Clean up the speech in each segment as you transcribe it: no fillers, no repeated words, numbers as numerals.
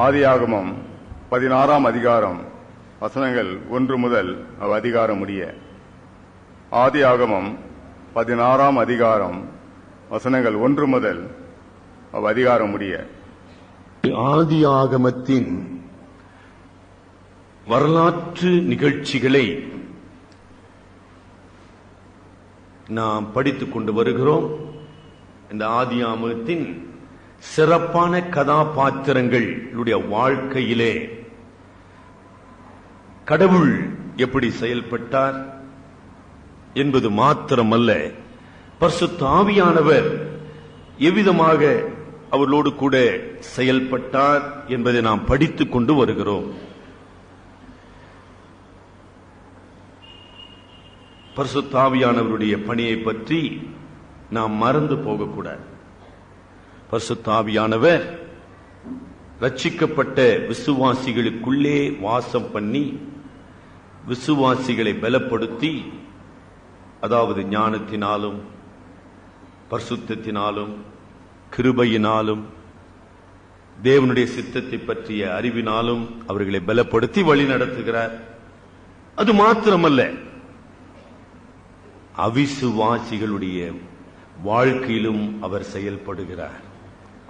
ஆதியாகமம் 16ஆம் அதிகாரம் வசனங்கள் 1 முதல் அதிகாரம் முடிய. ஆதியாகமம் 16ஆம் அதிகாரம் வசனங்கள் 1 முதல் அதிகாரம் முடிய. ஆதியாகமத்தின் வரலாற்று நிகழ்ச்சிகளை நாம் படித்துக் கொண்டு வருகிறோம். இந்த ஆதியாகமத்தின் சிறப்பான கதாபாத்திரங்களுடைய வாழ்க்கையிலே கடவுள் எப்படி செயல்பட்டார் என்பது மாத்திரமல்ல, பரிசுத்த ஆவியானவர் எவ்விதமாக அவர்களோடு கூட செயல்பட்டார் என்பதை நாம் படித்துக் கொண்டு வருகிறோம். பரிசுத்த ஆவியானவருடைய பணியை பற்றி நாம் மறந்து போகக்கூடாது. பரிசுத்த ஆவியானவர் ரட்சிக்கப்பட்ட விசுவாசிகளுக்குள்ளே வாசம் பண்ணி விசுவாசிகளை பலப்படுத்தி, அதாவது ஞானத்தினாலும் பரிசுத்தத்தினாலும் கிருபையினாலும் தேவனுடைய சித்தத்தை பற்றிய அறிவினாலும் அவர்களை பலப்படுத்தி வழி நடத்துகிறார். அது மாத்திரமல்ல, அவிசுவாசிகளுடைய வாழ்க்கையிலும் அவர் செயல்படுகிறார்.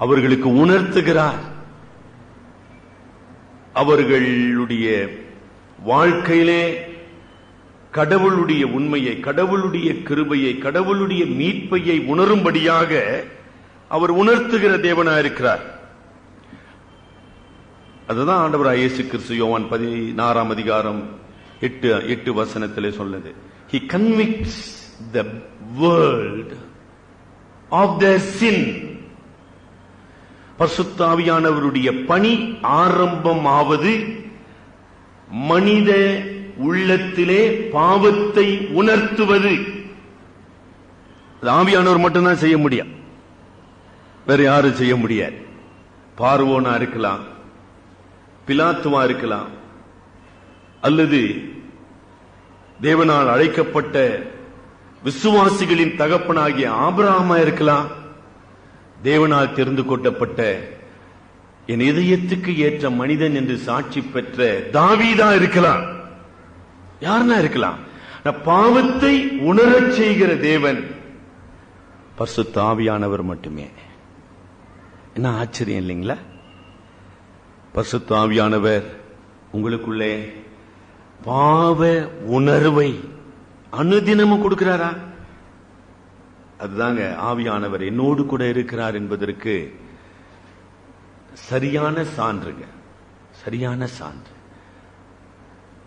அவர்களுக்கு உணர்த்துகிறார். அவர்களுடைய வாழ்க்கையிலே கடவுளுடைய உண்மையை, கடவுளுடைய கிருபையை, கடவுளுடைய மீட்பையை உணரும்படியாக அவர் உணர்த்துகிற தேவனாயிருக்கிறார். அதுதான் ஆண்டவராகிய இயேசு கிறிஸ்து யோவான் 16ஆம் அதிகாரம் 8 வசனத்திலே சொன்னது. He convicts the world of their sin. பரிசுத்த ஆவியானவருடைய பணி ஆரம்பமாவது மனித உள்ளத்திலே பாவத்தை உணர்த்துவது. ஆவியானவர் மட்டும்தான் செய்ய முடியும், வேற யாரும் செய்ய முடியாது. பார்வோனா இருக்கலாம், பிலாத்துவா இருக்கலாம், அல்லது தேவனால் அழைக்கப்பட்ட விசுவாசிகளின் தகப்பனாகிய ஆபிரகாமா இருக்கலாம், தேவனால் தெரிந்து கொள்ளப்பட்ட என் இதயத்துக்கு ஏற்ற மனிதன் என்று சாட்சி பெற்ற தாவீதா இருக்கலாம், யாருன்னா இருக்கலாம். பாவத்தை உணரச் செய்கிற தேவன் பரிசுத்த ஆவியானவர் மட்டுமே. என்ன ஆச்சரியம் இல்லைங்களா? பரிசுத்த ஆவியானவர் உங்களுக்குள்ளே பாவ உணர்வை அனுதினமும் கொடுக்கிறாரா? அதுதாங்க ஆவியானவர் என்னோடு கூட இருக்கிறார் என்பதற்கு சரியான சான்றுங்க, சரியான சான்று.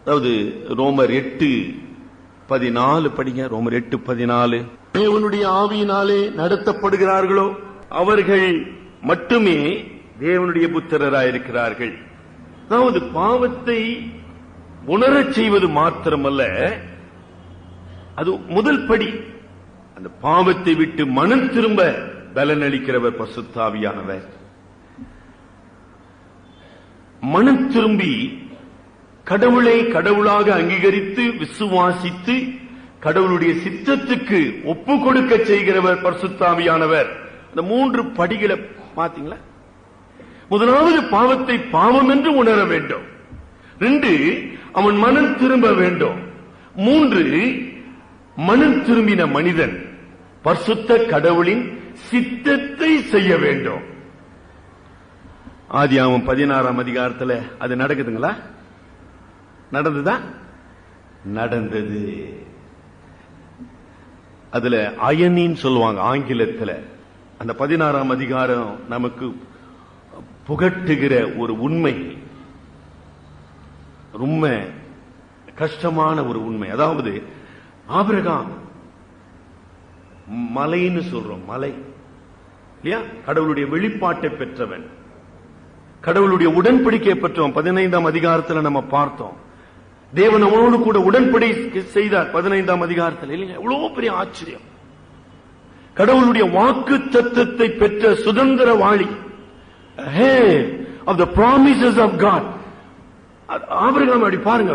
அதாவது ரோமர் 8:14 படிங்க. ரோமர் 8:14. தேவனுடைய ஆவியினாலே நடத்தப்படுகிறார்களோ அவர்கள் மட்டுமே தேவனுடைய புத்திரராயிருக்கிறார்கள். அதாவது பாவத்தை உணரச் செய்வது மாத்திரமல்ல, அது முதல் படி. அந்த பாவத்தை விட்டு மனம் திரும்ப பலனளிக்கிறவர் பரிசுத்த ஆவியானவர். மனம் திரும்பி கடவுளை கடவுளாக அங்கீகரித்து விசுவாசித்து கடவுளுடைய சித்தத்துக்கு ஒப்பு கொடுக்க செய்கிறவர் பரிசுத்த ஆவியானவர். அந்த 3 படிகளை பாத்தீங்களா? முதலாவது பாவத்தை பாவம் என்று உணர வேண்டும். 2, அவன் மனம் திரும்ப வேண்டும். 3, மனம் திரும்பின மனிதன் பரிசுத்த கடவுளின் சித்தத்தை செய்ய வேண்டும். ஆதியாகமம் 16ஆம் அதிகாரத்தில் அது நடக்குதுங்களா? நடந்ததா? நடந்தது. அதுல அயனின்னு சொல்லுவாங்க ஆங்கிலத்தில். அந்த 16ஆம் அதிகாரம் நமக்கு புகட்டுகிற ஒரு உண்மை, ரொம்ப கஷ்டமான ஒரு உண்மை. அதாவது ஆபிரகாம் மலைன்னு சொல்றோம், மலை இல்லையா? கடவுளுடைய வெளிப்பாட்டை பெற்றவன், கடவுளுடைய உடன்படிக்கை பெற்றவன். 15ஆம் அதிகாரத்தில் நம்ம பார்த்தோம். தேவன் அவனோடு கூட உடன்படிக்கை செய்தார் 15ஆம் அதிகாரத்தில், இல்லையா? எவ்வளவு பெரிய ஆச்சரியம்! கடவுளுடைய வாக்கு தத்தத்தை பெற்ற சுதந்திரவாளி, of the promises of God. Abraham அப்படி பாருங்க,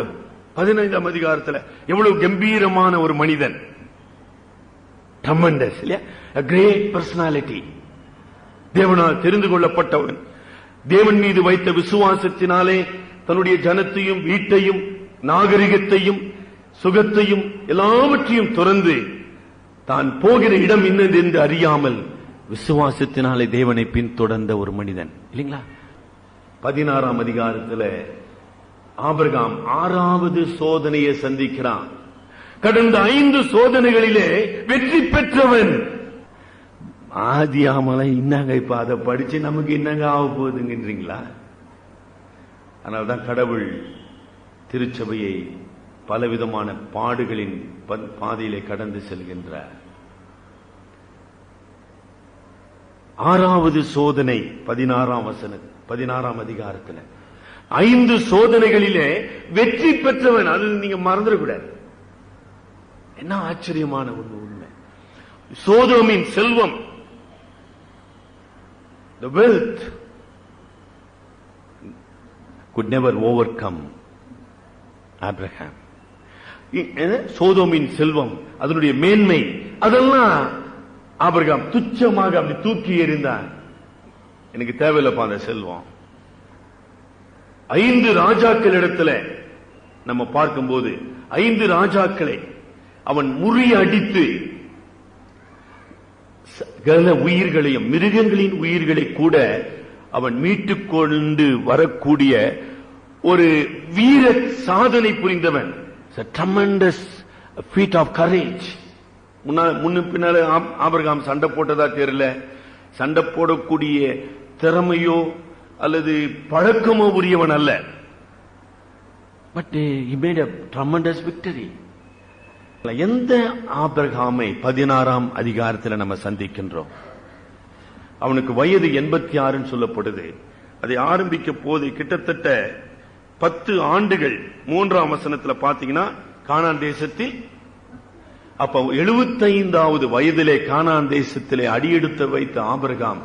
15ஆம் அதிகாரத்தில் எவ்வளவு கம்பீரமான ஒரு மனிதன், tremendous, இல்லையா? a great personality, தேவனால் தெரிந்து கொள்ளப்பட்டவன். தேவன் மீது வைத்த விசுவாசத்தினாலே தன்னுடைய ஜனத்தையும் வீட்டையும் நாகரிகத்தையும் சுகத்தையும் எல்லாவற்றையும் துறந்து தான் போகிற இடம் இன்னது என்று அறியாமல் விசுவாசத்தினாலே தேவனை பின்தொடர்ந்த ஒரு மனிதன் இல்லைங்களா? 16ஆம் அதிகாரத்தில் ஆபிரகாம் 6வது சோதனையை சந்திக்கிறான். கடந்த 5 சோதனைகளிலே வெற்றி பெற்றவன். ஆதியாமலை இன்னங்க இப்ப அதை படிச்சு நமக்கு இன்னங்க ஆக போகுதுங்கன்றீங்களா? அதனால்தான் கடவுள் திருச்சபையை பலவிதமான பாடுகளின் பாதையிலே கடந்து செல்கின்றார். 6வது சோதனை 16ஆம் அதிகாரத்தில் 5 சோதனைகளிலே வெற்றி பெற்றவன். அது நீங்க மறந்துடக்கூடாது. என்ன ஆச்சரியமான உண்மை! சோதோமின் செல்வம், the wealth could never overcome Abraham. சோதோமின் செல்வம், அதனுடைய மேன்மை, அதெல்லாம் ஆபிரகாம் துச்சமாக அப்படி தூக்கி எறிந்தான். எனக்கு தேவையில்லப்பா அந்த செல்வம். 5 ராஜாக்கள் இடத்துல நம்ம பார்க்கும்போது 5 ராஜாக்களை அவன் முறியடித்து உயிர்களையும் மிருகங்களின் உயிர்களை கூட அவன் மீட்டுக் கொண்டு வரக்கூடிய ஒரு வீர சாதனை புரிந்தவன். Tremendous feat of courage. முன்ன பின்னால ஆபிரகாம் சண்டை போட்டதா தெரியல. சண்டை போடக்கூடிய திறமையோ அல்லது பழக்கமோ உரியவன் அல்ல. But he made a tremendous victory. எந்த ஆபிரகாமை 16ஆம் அதிகாரத்தில் நம்ம சந்திக்கின்றோம்? அவனுக்கு வயது 86 சொல்லப்படுது. அதை ஆரம்பிக்க போது கிட்டத்தட்ட 10 ஆண்டுகள் 3ஆம் வசனத்தில் பாத்தீங்கன்னா கானான் தேசத்தில், அப்ப 75வது வயதிலே கானான் தேசத்திலே அடியெடுத்து வைத்த ஆபிரகாம்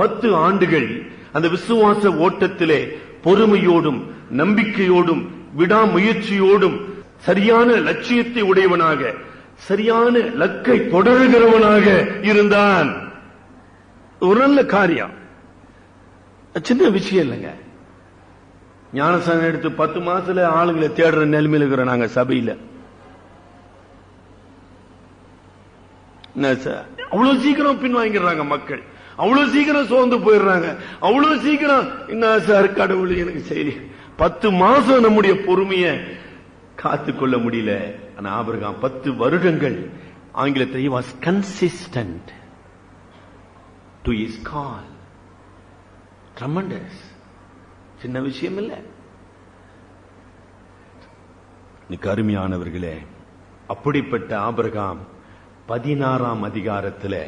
10 ஆண்டுகள் அந்த விசுவாச ஓட்டத்திலே பொறுமையோடும் நம்பிக்கையோடும் விடாமுயற்சியோடும் சரியான லட்சியத்தை உடையவனாக சரியான லக்கை தொடர்கிறவனாக இருந்தான். ஒரு நல்ல காரியம், சின்ன விஷயம் இல்லைங்க. ஞானஸ்நானம் எடுத்து 10 மாசத்துல ஆளுங்களை தேடுற நிலைமையில் இருக்கிறோம் நாங்க சபையில. அவ்வளவு சீக்கிரம் பின் வாங்கிடுறாங்க மக்கள், அவ்வளவு சீக்கிரம் சோர்ந்து போயிடுறாங்க, அவ்வளவு சீக்கிரம் என்ன சார் கடவுள் எனக்கு செய்தி. 10 மாசம் நம்முடைய பொறுமைய காத்துக்கொள்ள முடியல. ஆனா ஆபிரகாம் 10 வருடங்கள் ஆங்கிலத்தில் he was consistent to his call. Tremendous. சின்ன விஷயம் இல்ல. அருமையானவர்களே, அப்படிப்பட்ட ஆபிரகாம் 16ஆம் அதிகாரத்தில்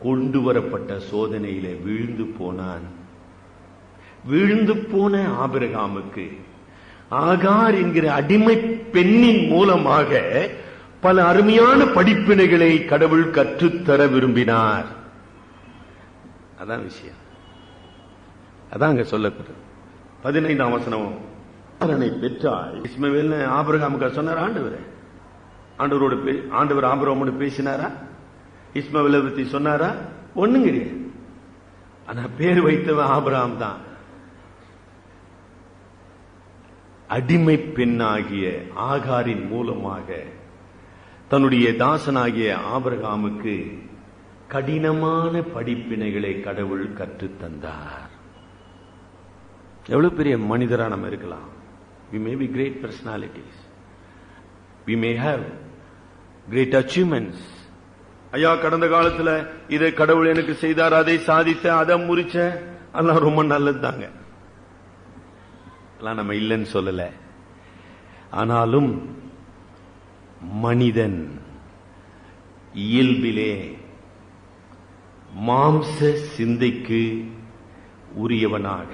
கொண்டு வரப்பட்ட சோதனையிலே வீழ்ந்து போனான். வீழ்ந்து போன ஆபிரகாமுக்கு ஆகார் என்கிற அடிமை பெண்ணின் மூலமாக பல அருமையான படிப்பினைகளை கடவுள் கற்றுத்தர விரும்பினார். அதான் விஷயம். அதான் அங்க சொல்லப்படுது. 15ஆம் வசனம், பெற்றால் இஸ்மவேல் ஆபிரகாமுக்கு சொன்னார். ஆண்டவர் ஆபிரகாமோடு பேசினாரா? இஸ்மவேலை பத்தி சொன்னாரா? ஒண்ணும் கிடையாது. ஆனா பேர் வைத்தவன் ஆபிரகாம் தான். அடிமை பெண்ணாகிய ஆகாரின் மூலமாக தன்னுடைய தாசனாகிய ஆபிரகாமுக்கு கடினமான படிப்பினைகளை கடவுள் கற்றுத்தந்தார். எவ்வளவு பெரிய மனிதரா நம்ம இருக்கலாம். We may be great personalities. We may have great achievements. ஐயா, கடந்த காலத்துல இதை கடவுள் எனக்கு செய்தார், அதை சாதித்த, அதை முறிச்ச, அதெல்லாம் ரொம்ப நல்லது தாங்க. நம்ம இல்லைன்னு சொல்லல. ஆனாலும் மனிதன் இயல்பிலே மாம்ச சிந்தைக்கு உரியவனாக,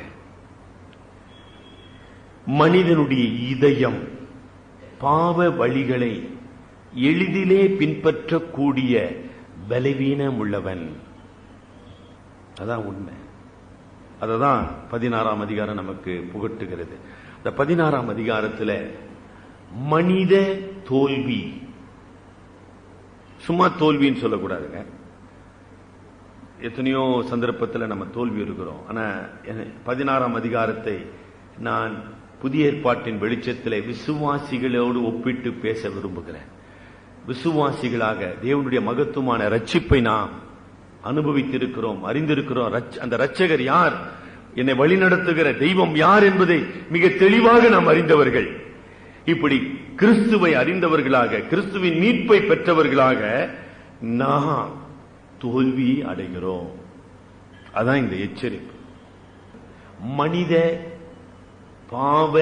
மனிதனுடைய இதயம் பாவ வழிகளை எளிதிலே பின்பற்றக்கூடிய பலவீனம் உள்ளவன். அதான் உண்மை. அததான் 16ஆம் அதிகாரம் நமக்கு புகட்டுகிறது. இந்த 16ஆம் அதிகாரத்தில் மனித தோல்வி, சும்மா தோல்வின்னு சொல்லக்கூடாதுங்க. எத்தனையோ சந்தர்ப்பத்தில் நம்ம தோல்வி இருக்கிறோம். ஆனா 16ஆம் அதிகாரத்தை நான் புதிய ஏற்பாட்டின் வெளிச்சத்தில் விசுவாசிகளோடு ஒப்பிட்டு பேச விரும்புகிறேன். விசுவாசிகளாக தேவனுடைய மகத்துவமான ரட்சிப்பை நாம் அனுபவித்திருக்கிறோம், அறிந்திருக்கிறோம். அந்த ரட்சகர் யார், என்னை வழிநடத்துகிற தெய்வம் யார் என்பதை மிக தெளிவாக நாம் அறிந்தவர்கள். இப்படி கிறிஸ்துவை அறிந்தவர்களாக, கிறிஸ்துவின் மீட்பை பெற்றவர்களாக நாம் தோல்வி அடைகிறோம். அதான் இந்த எச்சரிப்பு. மனித பாவ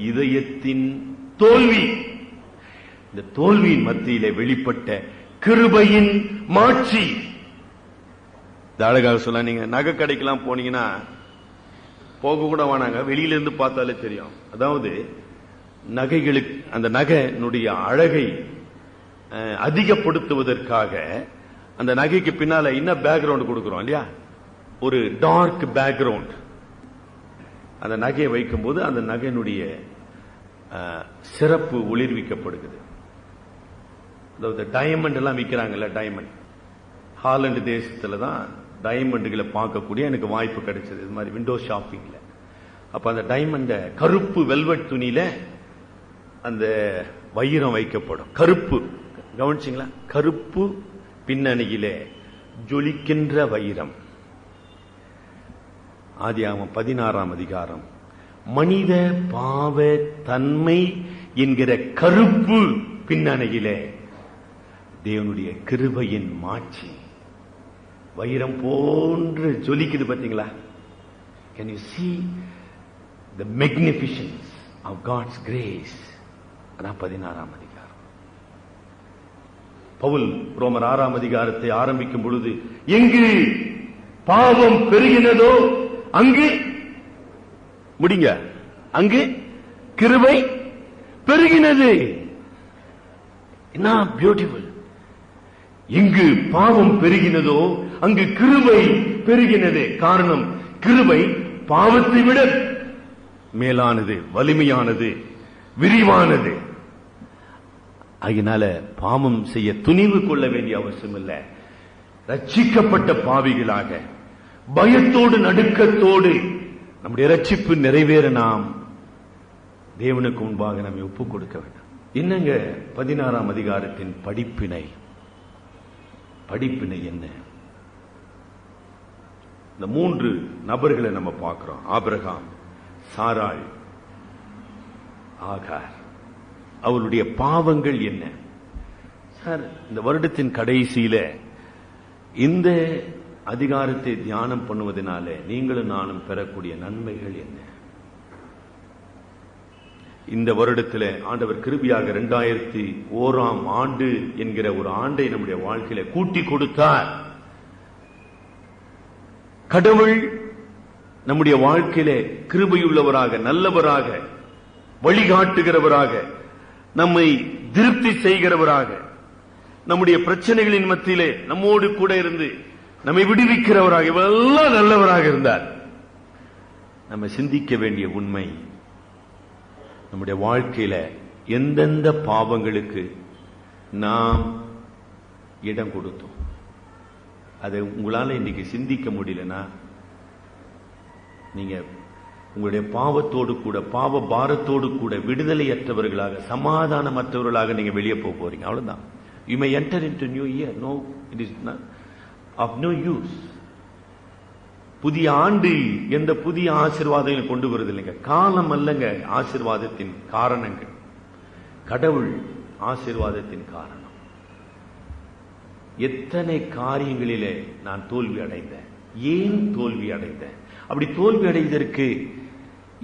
இதயத்தின் தோல்வி. இந்த தோல்வியின் மத்தியிலே வெளிப்பட்ட கிருபையின் மாட்சி. அழகாக சொல்ல, நீங்க நகை கடைக்கெல்லாம் போனீங்கன்னா போக கூட வேணாங்க, வெளியிலிருந்து பார்த்தாலே தெரியும். அதாவது நகைகளுக்கு அந்த நகையினுடைய அழகை அதிகப்படுத்துவதற்காக அந்த நகைக்கு பின்னால என்ன பேக்ரவுண்ட் கொடுக்கிறோம் இல்லையா, ஒரு டார்க் பேக்ரவுண்ட். அந்த நகையை வைக்கும் போது அந்த நகையினுடைய சிறப்பு ஒளிர்விக்கப்படுகிறது. அதாவது டைமண்ட் எல்லாம் விற்கிறாங்கல்ல, டைமண்ட் ஹாலந்து தேசத்துல தான் டைமண்டுகளை பார்க்கக்கூடிய எனக்கு வாய்ப்பு கிடைச்சது, இது மாதிரி விண்டோ ஷாப்பிங்ல. அப்ப அந்த டைமண்ட கருப்பு வெல்வெட் துணியில அந்த வைரம் வைக்கப்படும். கருப்பு, கவனிச்சிங்களா, கருப்பு பின்னணியிலே ஜொலிக்கின்ற வைரம். ஆதியாகமம் 16ஆம் அதிகாரம். மனித பாவ தன்மை என்கிற கருப்பு பின்னணியிலே தேவனுடைய கிருபையின் மாட்சி வைரம் போன்று ஜொலிக்குது. பாத்தீங்களா? Can you see the magnificence of God's grace? அதான் 16ஆம் அதிகாரம். பவுல் ரோமர் 6ஆம் அதிகாரத்தை ஆரம்பிக்கும் பொழுது, எங்கு பாவம் பெருகினதோ அங்கு முடிங்க, அங்கு கிருபை பெருகினது. என்ன பியூட்டிஃபுல்! எங்கு பாவம் பெருகினதோ அங்கு கிருபை பெருகினது. காரணம், கிருபை பாவத்தை விட மேலானது, வலிமையானது, விரிவானது. அதனால பாவம் செய்ய துணிவு கொள்ள வேண்டிய அவசியம் இல்லை. ரட்சிக்கப்பட்ட பாவிகளாக பயத்தோடு நடுக்கத்தோடு நம்முடைய ரட்சிப்பு நிறைவேற நாம் தேவனுக்கு முன்பாக நம்மை ஒப்புக் கொடுக்க வேண்டும். என்னங்க 16ஆம் அதிகாரத்தின் படிப்பினை? படிப்பினை என்ன? இந்த 3 நபர்களை நம்ம பார்க்கிறோம். ஆபிரகாம், சாராள், ஆகார். அவருடைய பாவங்கள் என்ன? சார், இந்த வருடத்தின் கடைசியில இந்த அதிகாரத்தை தியானம் பண்ணுவதனால நீங்களும் நானும் பெறக்கூடிய நன்மைகள் என்ன? இந்த வருடத்தில் ஆண்டவர் கிருபையாக 2001ஆம் ஆண்டு என்கிற ஒரு ஆண்டை நம்முடைய வாழ்க்கையில கூட்டி கொடுத்தார். கடவுள் நம்முடைய வாழ்க்கையில கிருபையுள்ளவராக, நல்லவராக, வழிகாட்டுகிறவராக, நம்மை திருப்தி செய்கிறவராக, நம்முடைய பிரச்சனைகளின் மத்தியிலே நம்மோடு கூட இருந்து நம்மை விடுவிக்கிறவராக, இவெல்லாம் நல்லவராக இருந்தார். நம்ம சிந்திக்க வேண்டிய உண்மை, நம்முடைய வாழ்க்கையில எந்தெந்த பாவங்களுக்கு நாம் இடம் கொடுத்தோம், அதை உங்களால இன்னைக்கு சிந்திக்க முடியலன்னா நீங்க உங்களுடைய பாவத்தோடு கூட, பாவ பாரத்தோடு கூட விடுதலையற்றவர்களாக, சமாதானமற்றவர்களாக நீங்க வெளியே போக போறீங்க. அவ்வளவுதான். You may enter into new year. No, it is not of no use. புதிய ஆண்டு எந்த புதிய ஆசீர்வாதங்கள் கொண்டு வருது இல்லைங்க. காலம் அல்லங்க ஆசீர்வாதத்தின் காரணங்கள். கடவுள் ஆசீர்வாதத்தின் காரணம். எத்தனை காரியங்களிலே நான் தோல்வி அடைந்தேன். ஏன் தோல்வி அடைந்தேன்? அப்படி தோல்வி அடைந்ததற்கு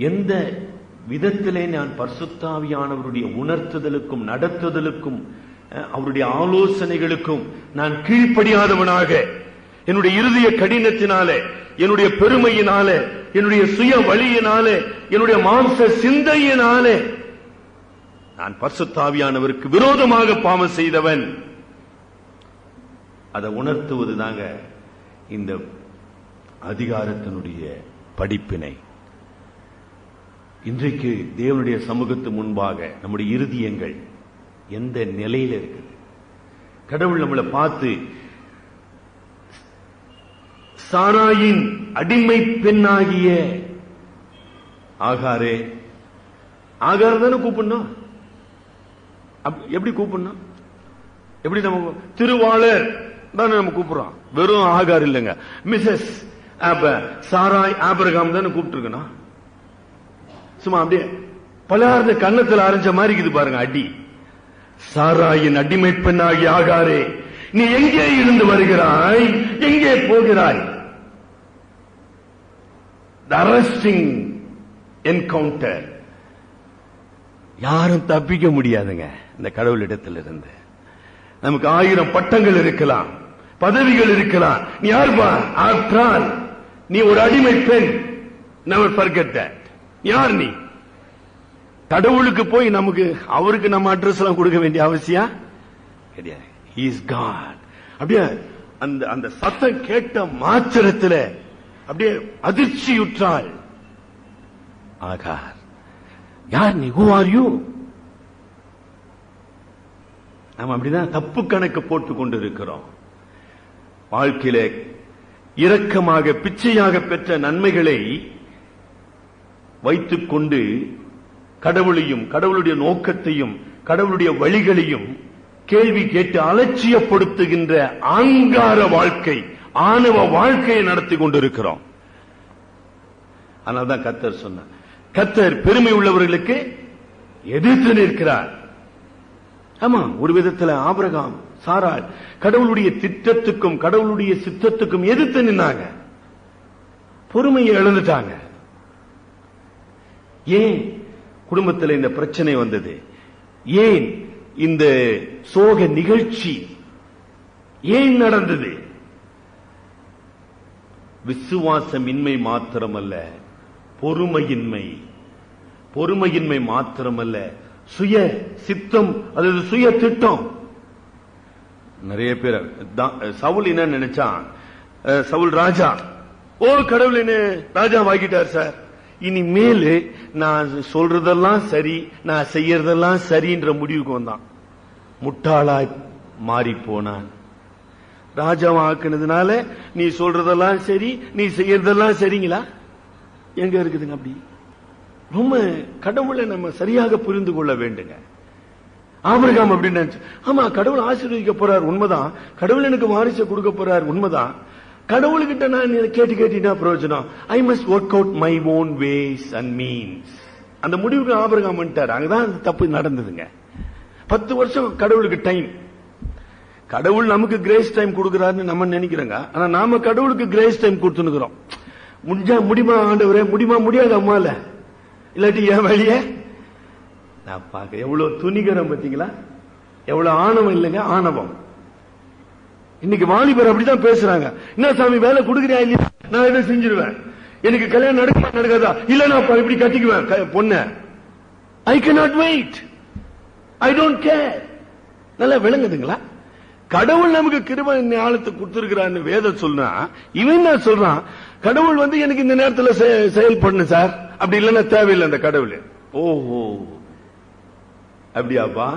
எந்த விதத்திலே நான் பரிசுத்தாவியானவருடைய உணர்த்துதலுக்கும் நடத்துதலுக்கும் அவருடைய ஆலோசனைகளுக்கும் நான் கீழ்ப்படியாதவனாக, என்னுடைய இருதய கடினத்தினாலே, என்னுடைய பெருமையினாலே, என்னுடைய சுய வழியினாலே, என்னுடைய மாம்ச சிந்தையினாலே நான் பரிசுத்தாவியானவருக்கு விரோதமாக பாவம் செய்தவன். அதை உணர்த்துவது தாங்க இந்த அதிகாரத்தினுடைய படிப்பினை. இன்றைக்கு தேவனுடைய சமூகத்து முன்பாக நம்முடைய இருதயங்கள் எந்த நிலையில இருக்குது? கடவுள் நம்மளை பார்த்து சாராயின் அடிமை பெண்ணாகிய ஆகாரே. ஆகார் தானே கூப்பிடணும். எப்படி கூப்பிடணும்? எப்படி நம்ம திருவாளர் தானே நம்ம கூப்பிடுறோம். வெறும் ஆகார் இல்லைங்க. மிஸ்ஸஸ் சாராய் ஆபிரகாம் தானே கூப்பிட்டு இருக்கணும். சும்மா அப்படியே பலகாரத்தை கன்னத்தில் அரைஞ்ச மாதிரி இருக்குது பாருங்க அடி. சாராயின் அடிமை பெண்ணாகி ஆகாரே, நீ எங்கே இருந்து வருகிறாய், எங்கே போகிறாய்? Arresting encounter. யாரும் தப்பிக்க முடியாதுங்க இந்த கடவுளிடத்திலிருந்து. நமக்கு 1000 பட்டங்கள் இருக்கலாம், பதவிகள் இருக்கலாம். நீ யாருப்பா? ஆற்றால் நீ ஒரு அடிமை பெண். Never forget that. யார் நீ? கடவுளுக்கு போய் நமக்கு அவருக்கு நம்ம அட்ரஸ் எல்லாம் கொடுக்க வேண்டிய அவசியம் கிடையாது. He is God. அப்படியே அந்த சத்தம் கேட்ட மாத்திரத்தில் அப்படியே அதிர்ச்சியுற்றாள் ஆகார். யார் நீ? Who are you? நாம் அப்படிதான் தப்பு கணக்கு போட்டுக் கொண்டிருக்கிறோம். வாழ்க்கையில இரக்கமாக பிச்சையாக பெற்ற நன்மைகளை வைத்துக் கொண்டு கடவுளையும் கடவுளுடைய நோக்கத்தையும் கடவுளுடைய வழிகளையும் கேள்வி கேட்டு அலட்சியப்படுத்துகின்ற ஆங்கார வாழ்க்கை, ஆணவ வாழ்க்கையை நடத்தி கொண்டிருக்கிறோம். அதனால்தான் கர்த்தர் சொன்னார், கர்த்தர் பெருமை உள்ளவர்களுக்கு எதிர்த்து நிற்கிறார். ஆமா, ஒரு விதத்தில் ஆபிரகாம் சாராள் கடவுளுடைய திட்டத்துக்கும் கடவுளுடைய சித்தத்துக்கும் எதிர்த்து நின்னாங்க. பொறுமையை இழந்துட்டாங்க. ஏன் குடும்பத்தில் இந்த பிரச்சனை வந்தது? ஏன் இந்த சோக நிகழ்ச்சி ஏன் நடந்தது? விசுவாசமின்மை மாத்திரமல்ல, பொறுமையின்மை. பொறுமையின்மை மாத்திரமல்ல, சுய சித்தம், அதாவது சுய திட்டம். நிறைய பேர் சவுல் என்ன நினைச்சான்? சவுல் ராஜா, ஓ கடவுள் என்ன ராஜா வாங்கிட்டார் சார், இனிமேல் நான் சொல்றதெல்லாம் சரி, நான் செய்யறதெல்லாம் சரின்ற முடிவுக்கு வந்தான். முட்டாளாய் மாறி போனான். ராஜாவாக்குனதுனால நீ சொல்றதெல்லாம் சரி, நீ செய்யறதெல்லாம் சரிங்களா? எங்க இருக்குதுங்க அப்படி? ரொம்ப கடவுளை நம்ம சரியாக புரிந்து கொள்ள வேண்டுங்க. ஆபிரகாம் அப்படின்னு நினைச்சு, ஆமா கடவுள் ஆசீர்வதிக்க போறார் உண்மைதான், கடவுள் எனக்கு வாரிசை கொடுக்க போறார் உண்மைதான், கடவுள்கிட்ட நான் கேட்டு கேட்டா பிரயோஜனம். I must work out my own ways and means. அந்த முடிவுக்கு ஆபிரகாம் வந்துட்டார். அங்கதான் அந்த தப்பு நடந்ததுங்க. 10 வருஷம் கடவுளுக்கு டைம். கடவுள் நமக்கு கிரேஸ் டைம் கொடுக்கிறாருன்னு நம்ம நினைக்கிறோங்க. ஆனா நாம கடவுளுக்கு கிரேஸ் டைம் கொடுத்துனுக்கிறோம். முடிஞ்சா முடியுமா ஆண்டவரே, முடியுமா முடியாது அம்மால, இல்லாட்டி என் வழியே நான் பார்க்க. எவ்வளவு துணிகரம் பார்த்தீங்களா? எவ்வளவு ஆணவம் இல்லைங்க, ஆணவம். இன்னைக்கு வாலிபர் அப்படிதான் பேசுறாங்க. என்ன சாமி வேலை கொடுக்குறியா இல்லையா? நான் இதை செஞ்சிருவேன். எனக்கு கல்யாணம் நடக்குமா நடக்காதா? இல்ல நான் இப்படி கட்டிக்குவேன் பொண்ண. I cannot wait, I don't care. நல்லா விளங்குதுங்களா? கடவுள் நமக்கு கிருபை ஞானத்தை கொடுத்திருக்கிறான்னு வேதம் சொல்றா. இவன் தான் சொல்றான், கடவுள் வந்து எனக்கு இந்த நேரத்தில் செயல்படணும் சார், அப்படி இல்லைன்னா தேவையில்லை அந்த கடவுள். ஓஹோ, அப்படியாப்பா?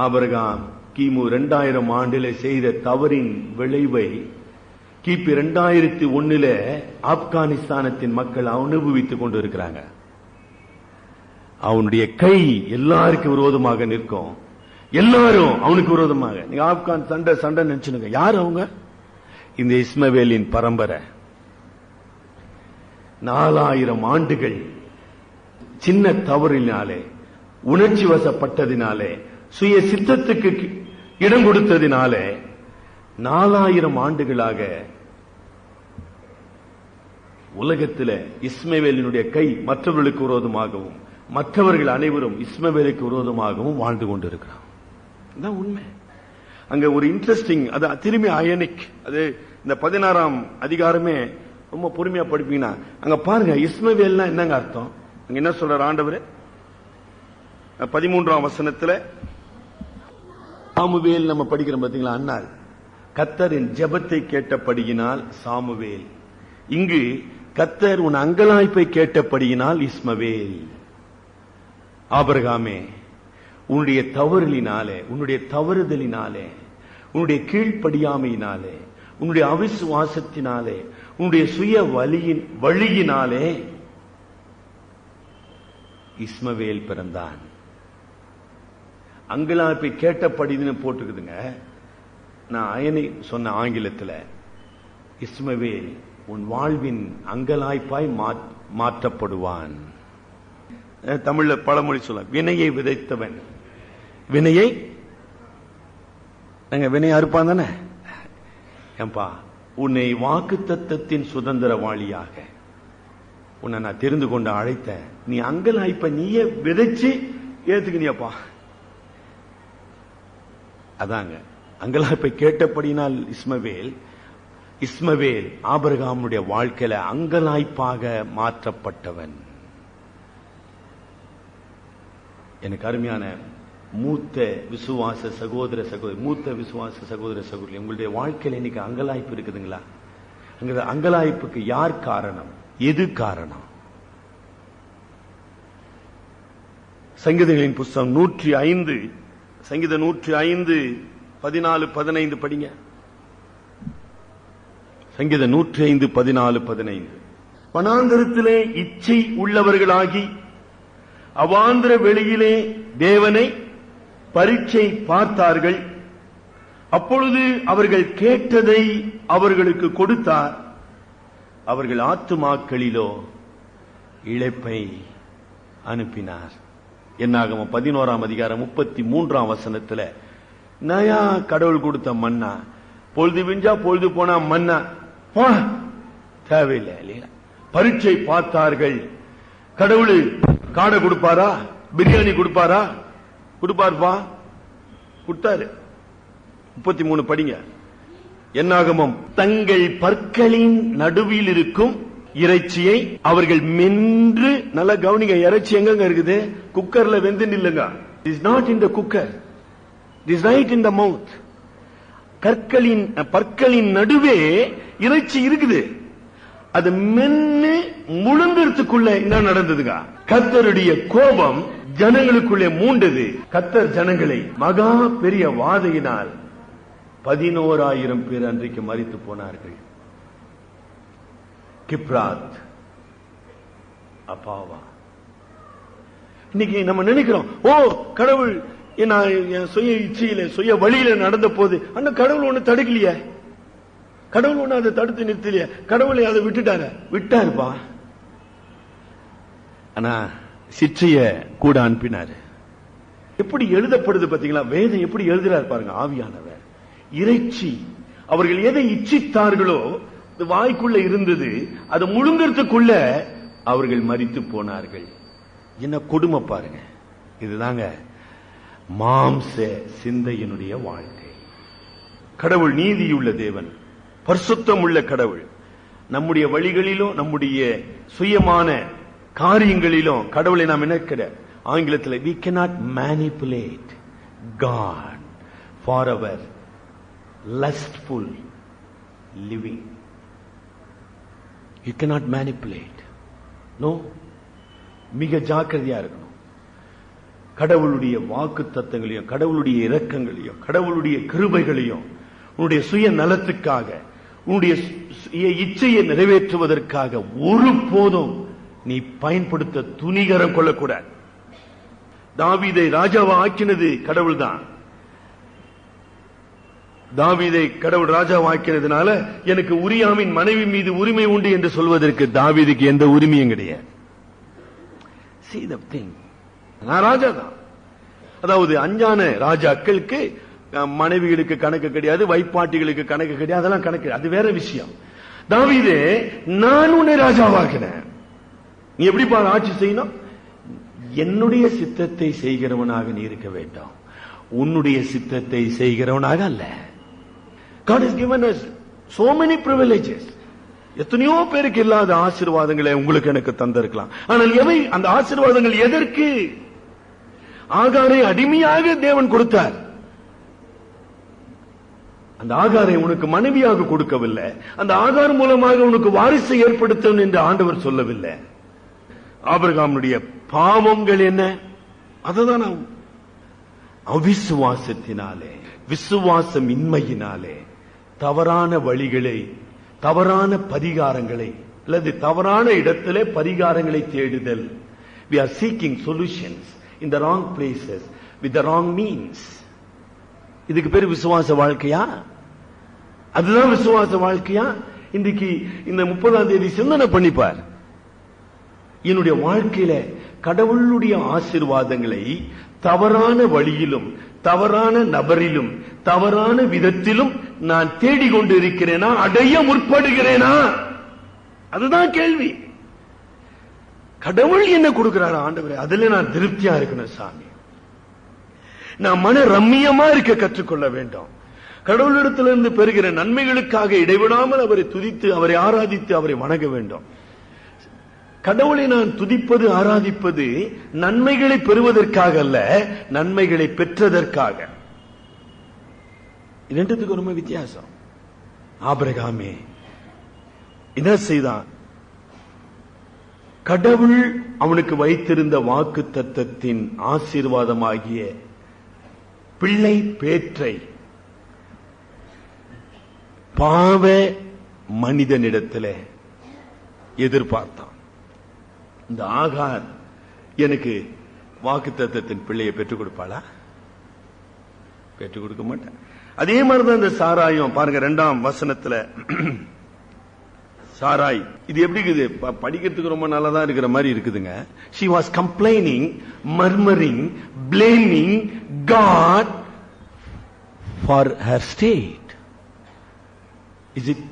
ஆபிரகாம் கிமு 2000 ஆண்டில செய்த தவறின் விளைவை கிபி 2001 ஆப்கானிஸ்தானத்தின் மக்கள் அனுபவித்துக் கொண்டிருக்கிறாங்க. அவனுடைய கை எல்லாருக்கும் விரோதமாக நிற்கும். எல்லாரும் அவனுக்கு விரோதமாக. நீங்க ஆப்கான் சண்டை சண்டை நினைச்சுங்க. யார் அவங்க? இந்த இஸ்மவேலின் பரம்பரை. 4000 ஆண்டுகள் சின்ன தவறினாலே, உணர்ச்சி வசப்பட்டதினாலே, சுய சித்தத்துக்கு இடம் கொடுத்ததினாலே 4000 ஆண்டுகளாக உலகத்தில் இஸ்மவேலினுடைய கை மற்றவர்களுக்கு விரோதமாகவும் மற்றவர்கள் அனைவரும் இஸ்மவேலுக்கு விரோதமாகவும் வாழ்ந்து கொண்டிருக்கிறார். அதான் உண்மை. அங்க ஒரு இன்ட்ரெஸ்டிங், அது திரும்பி அயனிக், அது இந்த 16ஆம் அதிகாரமே ரொம்ப பொறுமையா படிப்பீங்கன்னா அங்க பாருங்க, இஸ்மவேல்னா என்னங்க அர்த்தம்? அங்க என்ன சொல்ற ஆண்டவர்? 13ஆம் வசனத்துல சாமுவேல் நம்ம படிக்கிறோம் பாத்தீங்களா? அன்னாள் கர்த்தரின் ஜெபத்தை கேட்டபடியினால் சாமுவேல். இங்கு கர்த்தர் உன் அங்கலாய்ப்பை கேட்டபடியினால் இஸ்மவேல். ஆபிரகாமே, உன்னுடைய தவறுகளினாலே, உன்னுடைய தவறுதலினாலே, உன்னுடைய கீழ்ப்படியாமையினாலே, உன்னுடைய அவிசுவாசத்தினாலே, உன்னுடைய சுய வழியினாலே இஸ்மவேல் பிறந்தான். அங்கலாய்ப்பை கேட்டபடின்னு போட்டுக்குதுங்க. நான் அயனை சொன்ன ஆங்கிலத்தில், இஸ்மவேல் உன் வாழ்வின் அங்கலாய்ப்பாய் மாற்றப்படுவான். தமிழ்ல பழமொழி சொல்ல, வினையை விதைத்தவன் வினையை வினையை அறுப்பான் தானே. ஏன்பா, உன்னை வாக்குத்தத்தத்தின் சுதந்திரவாளியாக உன்னை நான் தெரிந்து கொண்டு அழைத்த, நீ அங்கலாய்ப்ப நீயே விதைச்சு ஏத்துக்கினியப்பா. அதாங்க அங்கலாய்ப்பை கேட்டபடினால் இஸ்மவேல் ஆபிரகாமுடைய வாழ்க்கையில அங்கலாய்ப்பாக மாற்றப்பட்டவன். எனக்கு அருமையான மூத்த விசுவாச சகோதர சகோதரி, உங்களுடைய வாழ்க்கையில இன்னைக்கு அங்கலாய்ப்பு இருக்குதுங்களா? அங்கலாய்ப்புக்கு யார் காரணம்? எது காரணம்? சங்கீதங்களின் புஸ்தகம் 105, சங்கீதம் 105 14 15 படிங்க. சங்கீதம் 105 14 15. வனாந்தரத்திலே இச்சை உள்ளவர்களாகி அவாந்திர வெளியிலே தேவனை பரீட்சை பார்த்தார்கள். அப்பொழுது அவர்கள் கேட்டதை அவர்களுக்கு கொடுத்தார். அவர்கள் ஆத்துமாக்களிலோ இழைப்பை அனுப்பினார். என்னாகமம் 11ஆம் அதிகாரம் 33ஆம் வசனத்துல, நயா கடவுள் கொடுத்த மன்னா, பொழுது விஞ்சா பொழுது போனா மன்னா தேவையில்லை இல்லையா? பரீட்சை பார்த்தார்கள். கடவுள் காடை கொடுப்பாரா? பிரியாணி கொடுப்பாரா? கொடுப்பார்பா, கொடுத்தாரு. 33 படிங்க. என்னாகமம், தங்கள் பற்களின் நடுவில் இருக்கும் இறைச்சியை அவர்கள் மென்று, நல்ல கவனிங்க, இறைச்சி எங்க இருக்குது? குக்கர்ல வெந்து நில்லுங்க. It is not in the cooker, it is right in the mouth. பற்களின் நடுவே இறைச்சி இருக்குது. அது மென்னு முழுங்கிறதுக்குள்ள என்ன நடந்ததுங்க? கர்த்தருடைய கோபம் ஜனங்களுக்குள்ளே மூண்டது. கர்த்தர் ஜனங்களை மகா பெரிய வாதையினால் 11,000 பேர் அன்றைக்கு மரித்து போனார்கள். கிப்ராத் அப்பாவா. இன்னைக்கு நம்ம நினைக்கிறோம், ஓ கடவுள் என் சுய இச்சையில சுய வழியில நடந்த போது அந்த கடவுள் ஒண்ணு தடுக்கலையே, கடவுள் ஒண்ணு அதை தடுத்து நிறுத்தலையே, கடவுளை அதை விட்டாருப்பா. ஆனா சிற்றைய கூட அனுப்பினாரு. எப்படி எழுதப்படுது பாத்தீங்களா? வேதம் எப்படி எழுதுறாரு பாருங்க. ஆவியானவர் இறைச்சி, அவர்கள் எதை இச்சித்தார்களோ வாய்க்குள்ள இருந்தது, அது முழுங்கிறதுக்குள்ள அவர்கள் மரித்து போனார்கள். என்ன கொடுமை பாருங்க. இதுதாங்க மாம்ச சிந்தையினுடைய வாழ்க்கை. கடவுள் நீதியுள்ள தேவன், பரிசுத்தம் உள்ள கடவுள். நம்முடைய வழிகளிலும் நம்முடைய சுயமான காரியங்களிலும் கடவுளை நாம் நினைக்கிற ஆங்கிலத்தில் we cannot manipulate God for our lustful living. You cannot manipulate. No. மிக ஜாக்கிரதையா இருக்கணும். கடவுளுடைய வாக்கு தத்தங்களையும் கடவுளுடைய இரக்கங்களையும் கடவுளுடைய கிருபைகளையும் உன்னுடைய சுய நலத்துக்காக உன்னுடைய இச்சையை நிறைவேற்றுவதற்காக ஒருபோதும் நீ பயன்படுத்த துணிகரம் கொள்ளக்கூடாது. தாவீதை ராஜாவா ஆக்கினது கடவுள் தான். தாவீதை கடவுள் ராஜாவா ஆக்கினதுனால எனக்கு உரியாமின் மனைவி மீது உரிமை உண்டு என்று சொல்வதற்கு தாவீதுக்கு எந்த உரிமையும் கிடையாது. See the thing. நான் ராஜா தான். அதாவது அஞ்ஞான ராஜாக்களுக்கு மனைவிகளுக்கு கணக்கு கிடையாது, வைப்பாட்டிகளுக்கு கணக்கு கிடையாது, அதெல்லாம் கணக்கு, அது வேற விஷயம். தாவீதே, நான் உன்னை ராஜாவாக்கினேன், நீ எப்படி ஆட்சி செய்யணும்? என்னுடைய சித்தத்தை செய்கிறவனாக நீ இருக்க வேண்டும், உன்னுடைய சித்தத்தை செய்கிறவனாக அல்ல. God has given us so many privileges. எத்தனையோ பேருக்கு இல்லாத ஆசீர்வாதங்களை உங்களுக்கு எனக்கு தந்திருக்கலாம். ஆனால் எவை அந்த ஆசீர்வாதங்கள்? எதற்கு? ஆகாரை அடிமையாக தேவன் கொடுத்தார். அந்த ஆகாரை உனக்கு மனைவியாக கொடுக்கவில்லை. அந்த ஆகார் மூலமாக உனக்கு வாரிசை ஏற்படுத்தும் என்று ஆண்டவர் சொல்லவில்லை. ஆபிரகாமுடைய பாவங்கள் என்ன? அதுதான் அவிசுவாசத்தினாலே, விசுவாசம் இன்மையினாலே தவறான வழிகளை, தவறான பரிகாரங்களை, அல்லது தவறான இடத்திலே பரிகாரங்களை தேடுதல். We are seeking solutions in the wrong places with the wrong means. இதுக்கு பேரு விசுவாச வாழ்க்கையா? அதுதான் விசுவாச வாழ்க்கையா? இன்றைக்கு இந்த 30ஆம் தேதி சிந்தனை பண்ணிப்பார். என்னுடைய வாழ்க்கையில கடவுளுடைய ஆசீர்வாதங்களை தவறான வழியிலும், தவறான நபரிலும், தவறான விதத்திலும் நான் தேடிக்கொண்டு இருக்கிறேனா, அடைய முற்படுகிறேனா? அதுதான் கேள்வி. கடவுள் என்ன கொடுக்கிறார் ஆண்டவரே, அதுல நான் திருப்தியா இருக்கணும் சாமி. நான் மன ரம்மியமா இருக்க கற்றுக்கொள்ள வேண்டும். கடவுளிடத்திலிருந்து பெறுகிற நன்மைகளுக்காக இடைவிடாமல் அவரை துதித்து, அவரை ஆராதித்து, அவரை வணங்க வேண்டும். கடவுளை நான் துதிப்பது, ஆராதிப்பது நன்மைகளை பெறுவதற்காக அல்ல, நன்மைகளை பெற்றதற்காக. இரண்டுத்துக்கு ரொம்ப வித்தியாசம். ஆபிரகாமே என்ன செய்தான்? கடவுள் அவனுக்கு வைத்திருந்த வாக்கு தத்தத்தின் ஆசீர்வாதமாகிய பிள்ளை பேற்றை பாவ மனிதனிடத்தில் எதிர்பார்த்தான். இந்த ஆகார் எனக்கு வாக்கு தத்தத்தின் பிள்ளையை பெற்றுக் கொடுப்பாளா? பெற்றுக் கொடுக்க மாட்டேன். அதே மாதிரிதான் இந்த சாராயம் பாருங்க, 2ஆம் வசனத்துல சாராய் இது எப்படி இருக்குது? படிக்கிறதுக்கு ரொம்ப நல்லதா இருக்கிற மாதிரி இருக்குதுங்க. She was complaining, murmuring, blaming God for her state. Is it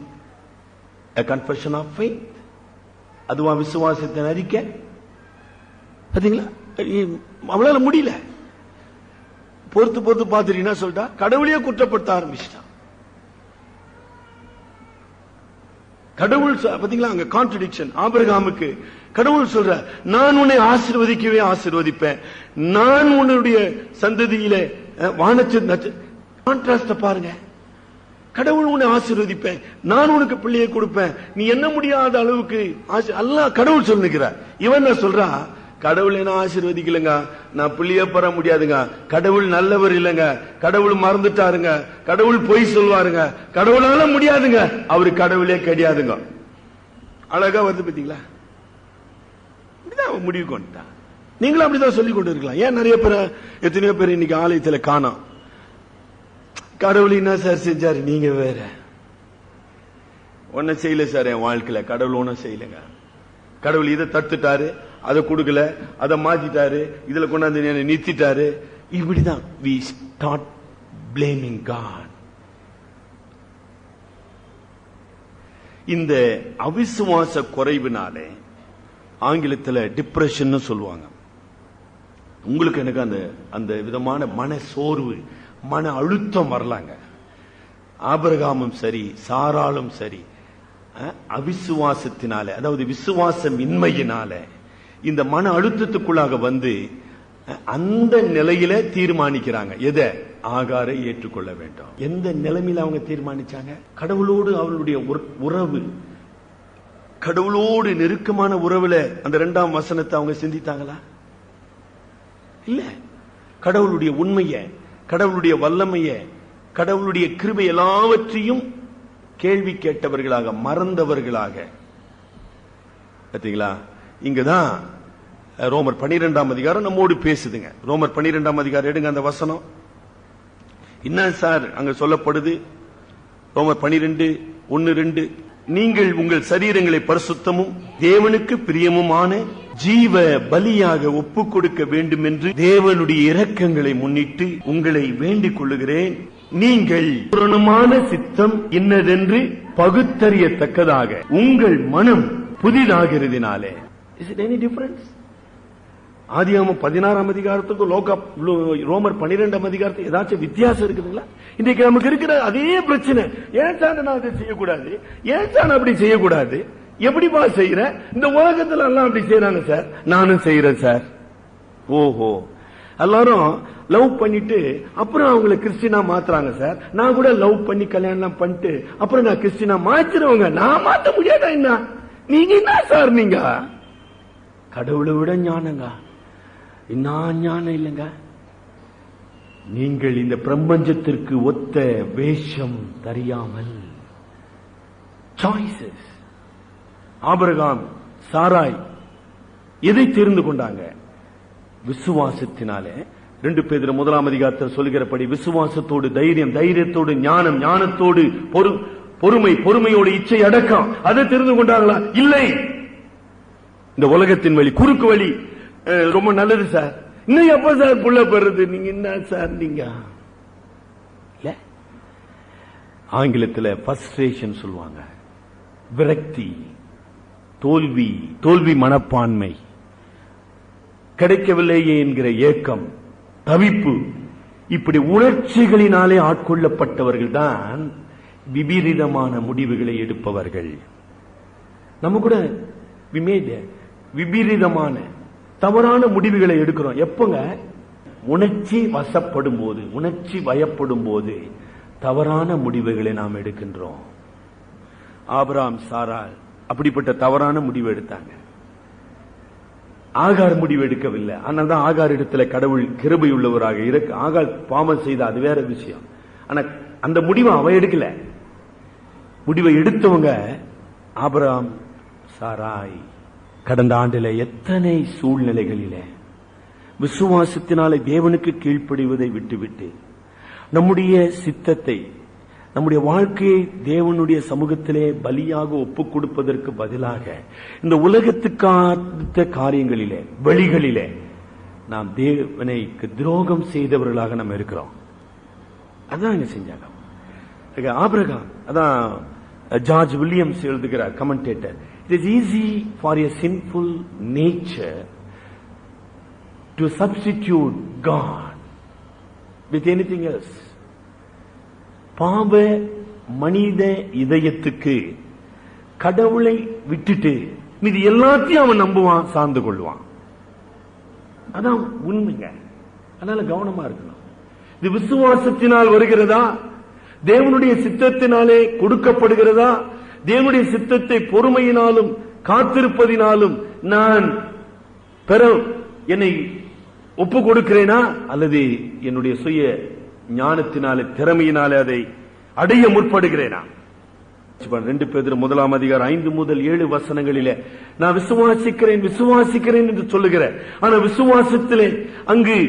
a confession of faith? அதுவா விசுவாசத்தின் அறிக்கை? பாத்தீங்களா? அவளால முடியல. பொறுத்து பார்த்துட்டீங்கன்னா சொல்லிட்டா கடவுளையே குற்றப்படுத்த ஆரம்பிச்சிட்டான். கடவுள் பாத்தீங்களா அங்க கான்ட்ரடிக்ஷன். ஆபிரகாமுக்கு கடவுள் சொல்ற, நான் உன்னை ஆசீர்வதிக்கவே ஆசீர்வதிப்பேன், நான் உன்னுடைய சந்ததியில வானத்து கான்ட்ராஸ்ட பாருங்க. கடவுள் உன்னை ஆசீர்வதிப்பேன், நான் உனக்கு பிள்ளையை கொடுப்பேன், நீ என்ன முடியாத அளவுக்கு அல்லாஹ் கடவுள் சொல்லுகிறார். இவன் என்ன சொல்றா? கடவுள் என்ன ஆசீர்வதிக்கலங்க, நான் பிள்ளைய பெற முடியாதுங்க, கடவுள் நல்லவர் இல்லைங்க, கடவுள் மறந்துட்டாருங்க, கடவுள் பொய் சொல்வாருங்க, கடவுளால முடியாதுங்க, அவரு கடவுளே கிடையாதுங்க. அழகா வந்து பாத்தீங்களா? முடிவு கொண்டுட்டான். நீங்களும் அப்படிதான் சொல்லிக் கொண்டு இருக்கலாம். ஏன் நிறைய பேர், எத்தனையோ பேர் இன்னைக்கு ஆலயத்துல காணோம். கடவுள் என்ன சார் செஞ்சாரு? நீங்க வேற ஒன்னும் செய்யல சார் என் வாழ்க்கையில, கடவுள் ஒன்னும் செய்யலங்க, கடவுள் இதை தடுத்துட்டாரு, அதை கொடுக்கல, அதை மாத்திட்டாரு, இதுல கொண்டாந்து நிறுத்திட்டாரு. இப்படிதான் we start blaming God. இந்த அவிசுவாச குறைவினாலே ஆங்கிலத்தில் டிப்ரெஷன் சொல்லுவாங்க. உங்களுக்கு எனக்கு அந்த அந்த விதமான மன சோர்வு, மன அழுத்தம் வரலாங்க. ஆபிரகாமும் சரி, சாராளும் சரி, அவிசுவாசத்தினால, அதாவது விசுவாசம் இன்மையினால இந்த மன அழுத்தத்துக்குள்ளாக வந்து அந்த நிலையில தீர்மானிக்கிறாங்க எதை? ஆகாரை ஏற்றுக்கொள்ள வேண்டும். எந்த நிலைமையில அவங்க தீர்மானிச்சாங்க? கடவுளோடு அவளுடைய உறவு, கடவுளோடு நெருக்கமான உறவுல அந்த 2ஆம் வசனத்தை அவங்க சிந்தித்தாங்களா? இல்ல. கடவுளுடைய உண்மைய, கடவுளுடைய வல்லமைய, கடவுளுடைய கிருபை எல்லாவற்றையும் கேள்வி கேட்டவர்களாக, மறந்தவர்களாக. பார்த்தீங்களா? இங்கதான் ரோமர் 12ஆம் அதிகாரம் நம்மோடு பேசுதுங்க. ரோமர் 12ஆம் அதிகாரம் எடுங்க அந்த வசனம். என்ன சார் அங்க சொல்லப்படுது? ரோமர் 12:1-2. நீங்கள் உங்கள் சரீரங்களை பரிசுத்தமும் தேவனுக்கு பிரியமுமான ஜீவ பலியாக ஒப்புக் கொடுக்க வேண்டும் என்று தேவனுடைய இரக்கங்களை முன்னிட்டு உங்களை வேண்டிக் கொள்ளுகிறேன். நீங்கள் பூரணமான சித்தம் இன்னதென்று பகுத்தறியத்தக்கதாக உங்கள் மனம் புதிதாகிறதுனாலே. Is it any difference? ஆதியாகமம் 16ஆம் அதிகாரத்துக்கும் ரோமர் 12ஆம் அதிகாரத்துக்கு ஏதாச்சும் வித்தியாசம் இருக்குதுங்களா? இன்றைக்கு நமக்கு இருக்கிற அதே பிரச்சனை. ஏன் சார் நான் அதை செய்யக்கூடாது, ஏன் சார் அப்படி செய்யக்கூடாது, எப்படிப்பா செய்யற? இந்த உலகத்துல எல்லாம் அப்படி செய்யறாங்க சார், நானும் செய்யறேன் சார். ஓஹோ, எல்லாரும் லவ் பண்ணிட்டு அப்புறம் அவங்களை கிறிஸ்டினா மாத்துறாங்க சார். நான் கூட லவ் பண்ணி கல்யாணம் பண்ணிட்டு அப்புறம் நான் கிறிஸ்டினா மாத்திருவாங்க. நான் மாத்த முடியாதா? என்ன நீங்க என்ன சார், நீங்க கடவுளை விட ஞானங்க, என்ன ஞானம் இல்லைங்க. நீங்கள் இந்த பிரபஞ்சத்திற்கு ஒத்த வேஷம் தெரியாமல். சாய்ஸஸ். ஆபிரகாம், சாராய் எதை தெரிந்து கொண்டாங்க? விசுவாசத்தினாலே. 2 பேதுரு 1ஆம் அதிகாரத்தில் சொல்கிறபடி விசுவாசத்தோடு தைரியம், தைரியத்தோடு ஞானம், ஞானத்தோடு பொறுமை, பொறுமையோடு இச்சை அடக்கம். அதை தெரிந்து கொண்டார்களா? இல்லை. இந்த உலகத்தின் வழி, குறுக்கு வழி ரொம்ப நல்லது சார், இன்னும் எப்ப சார் புள்ள பெறுது, நீங்க என்ன சார் நீங்க இல்ல. ஆங்கிலத்தில் ஃப்ரஸ்ட்ரேஷன் சொல்லுவாங்க, விரக்தி, தோல்வி, தோல்வி மனப்பான்மை, கிடைக்கவில்லையே என்கிற ஏக்கம், தவிப்பு, இப்படி உணர்ச்சிகளினாலே ஆட்கொள்ளப்பட்டவர்கள் தான் விபரீதமான முடிவுகளை எடுப்பவர்கள். நம்ம கூட விபரீதமான தவறான முடிவுகளை எடுக்கிறோம். எப்பங்க? உணர்ச்சி வசப்படும் போது, உணர்ச்சி வயப்படும் போது தவறான முடிவுகளை நாம் எடுக்கின்றோம். ஆபிரகாம், சாராள் அப்படிப்பட்ட தவறான முடிவு எடுத்தாங்க. ஆகார் முடிவு எடுக்கவில்லை. ஆனால் தான் ஆகார் இடத்துல கடவுள் கிருபை உள்ளவராக இருக்கு. ஆகார் பாவம் செய்த அது வேற விஷயம். ஆனா அந்த முடிவை அவ எடுக்கல. முடிவை எடுத்தவங்க ஆபிரகாம், சாராய். கடந்த ஆண்டில எத்தனை சூழ்நிலைகளிலே விசுவாசத்தினாலே தேவனுக்கு கீழ்ப்படிவதை விட்டுவிட்டு நம்முடைய சித்தத்தை, நம்முடைய வாழ்க்கையை தேவனுடைய சமூகத்திலே பலியாக ஒப்புக் கொடுப்பதற்கு பதிலாக இந்த உலகத்துக்கான காரியங்களிலே, வழிகளிலே நாம் தேவனுக்கு துரோகம் செய்தவர்களாக நம்ம இருக்கிறோம். அதான் இங்க செஞ்சாங்க ஆபிரகாம். அதான் ஜார்ஜ் வில்லியம்ஸ் எழுதுகிறார், commentator. It is easy for a sinful nature to substitute God with anything else. பாவ மனித இதயத்துக்கு கடவுளை விட்டுட்டு மீது எல்லாத்தையும் அவன் நம்புவான், சார்ந்து கொள்வான். அதான் உண்மைங்க. அதனால கவனமா இருக்கணும். இது விசுவாசத்தினால் வருகிறதா, தேவனுடைய சித்தத்தினாலே கொடுக்கப்படுகிறதா, தேவனுடைய சித்தத்தை பொறுமையினாலும் காத்திருப்பதினாலும் நான் பெற என்னை ஒப்பு கொடுக்கிறேனா, அல்லது என்னுடைய சுய ஞானத்தினாலே, திறமையினாலே அதை அடைய முற்படுகிறேனா? 2 பேதுரு 1ஆம் அதிகாரம் 5 முதல் 7 வசனங்களிலே நான் விசுவாசிக்கிறேன் விசுவாசிக்கிறேன் என்று சொல்லுகிறேன். ஆனா விசுவாசத்திலே அங்கு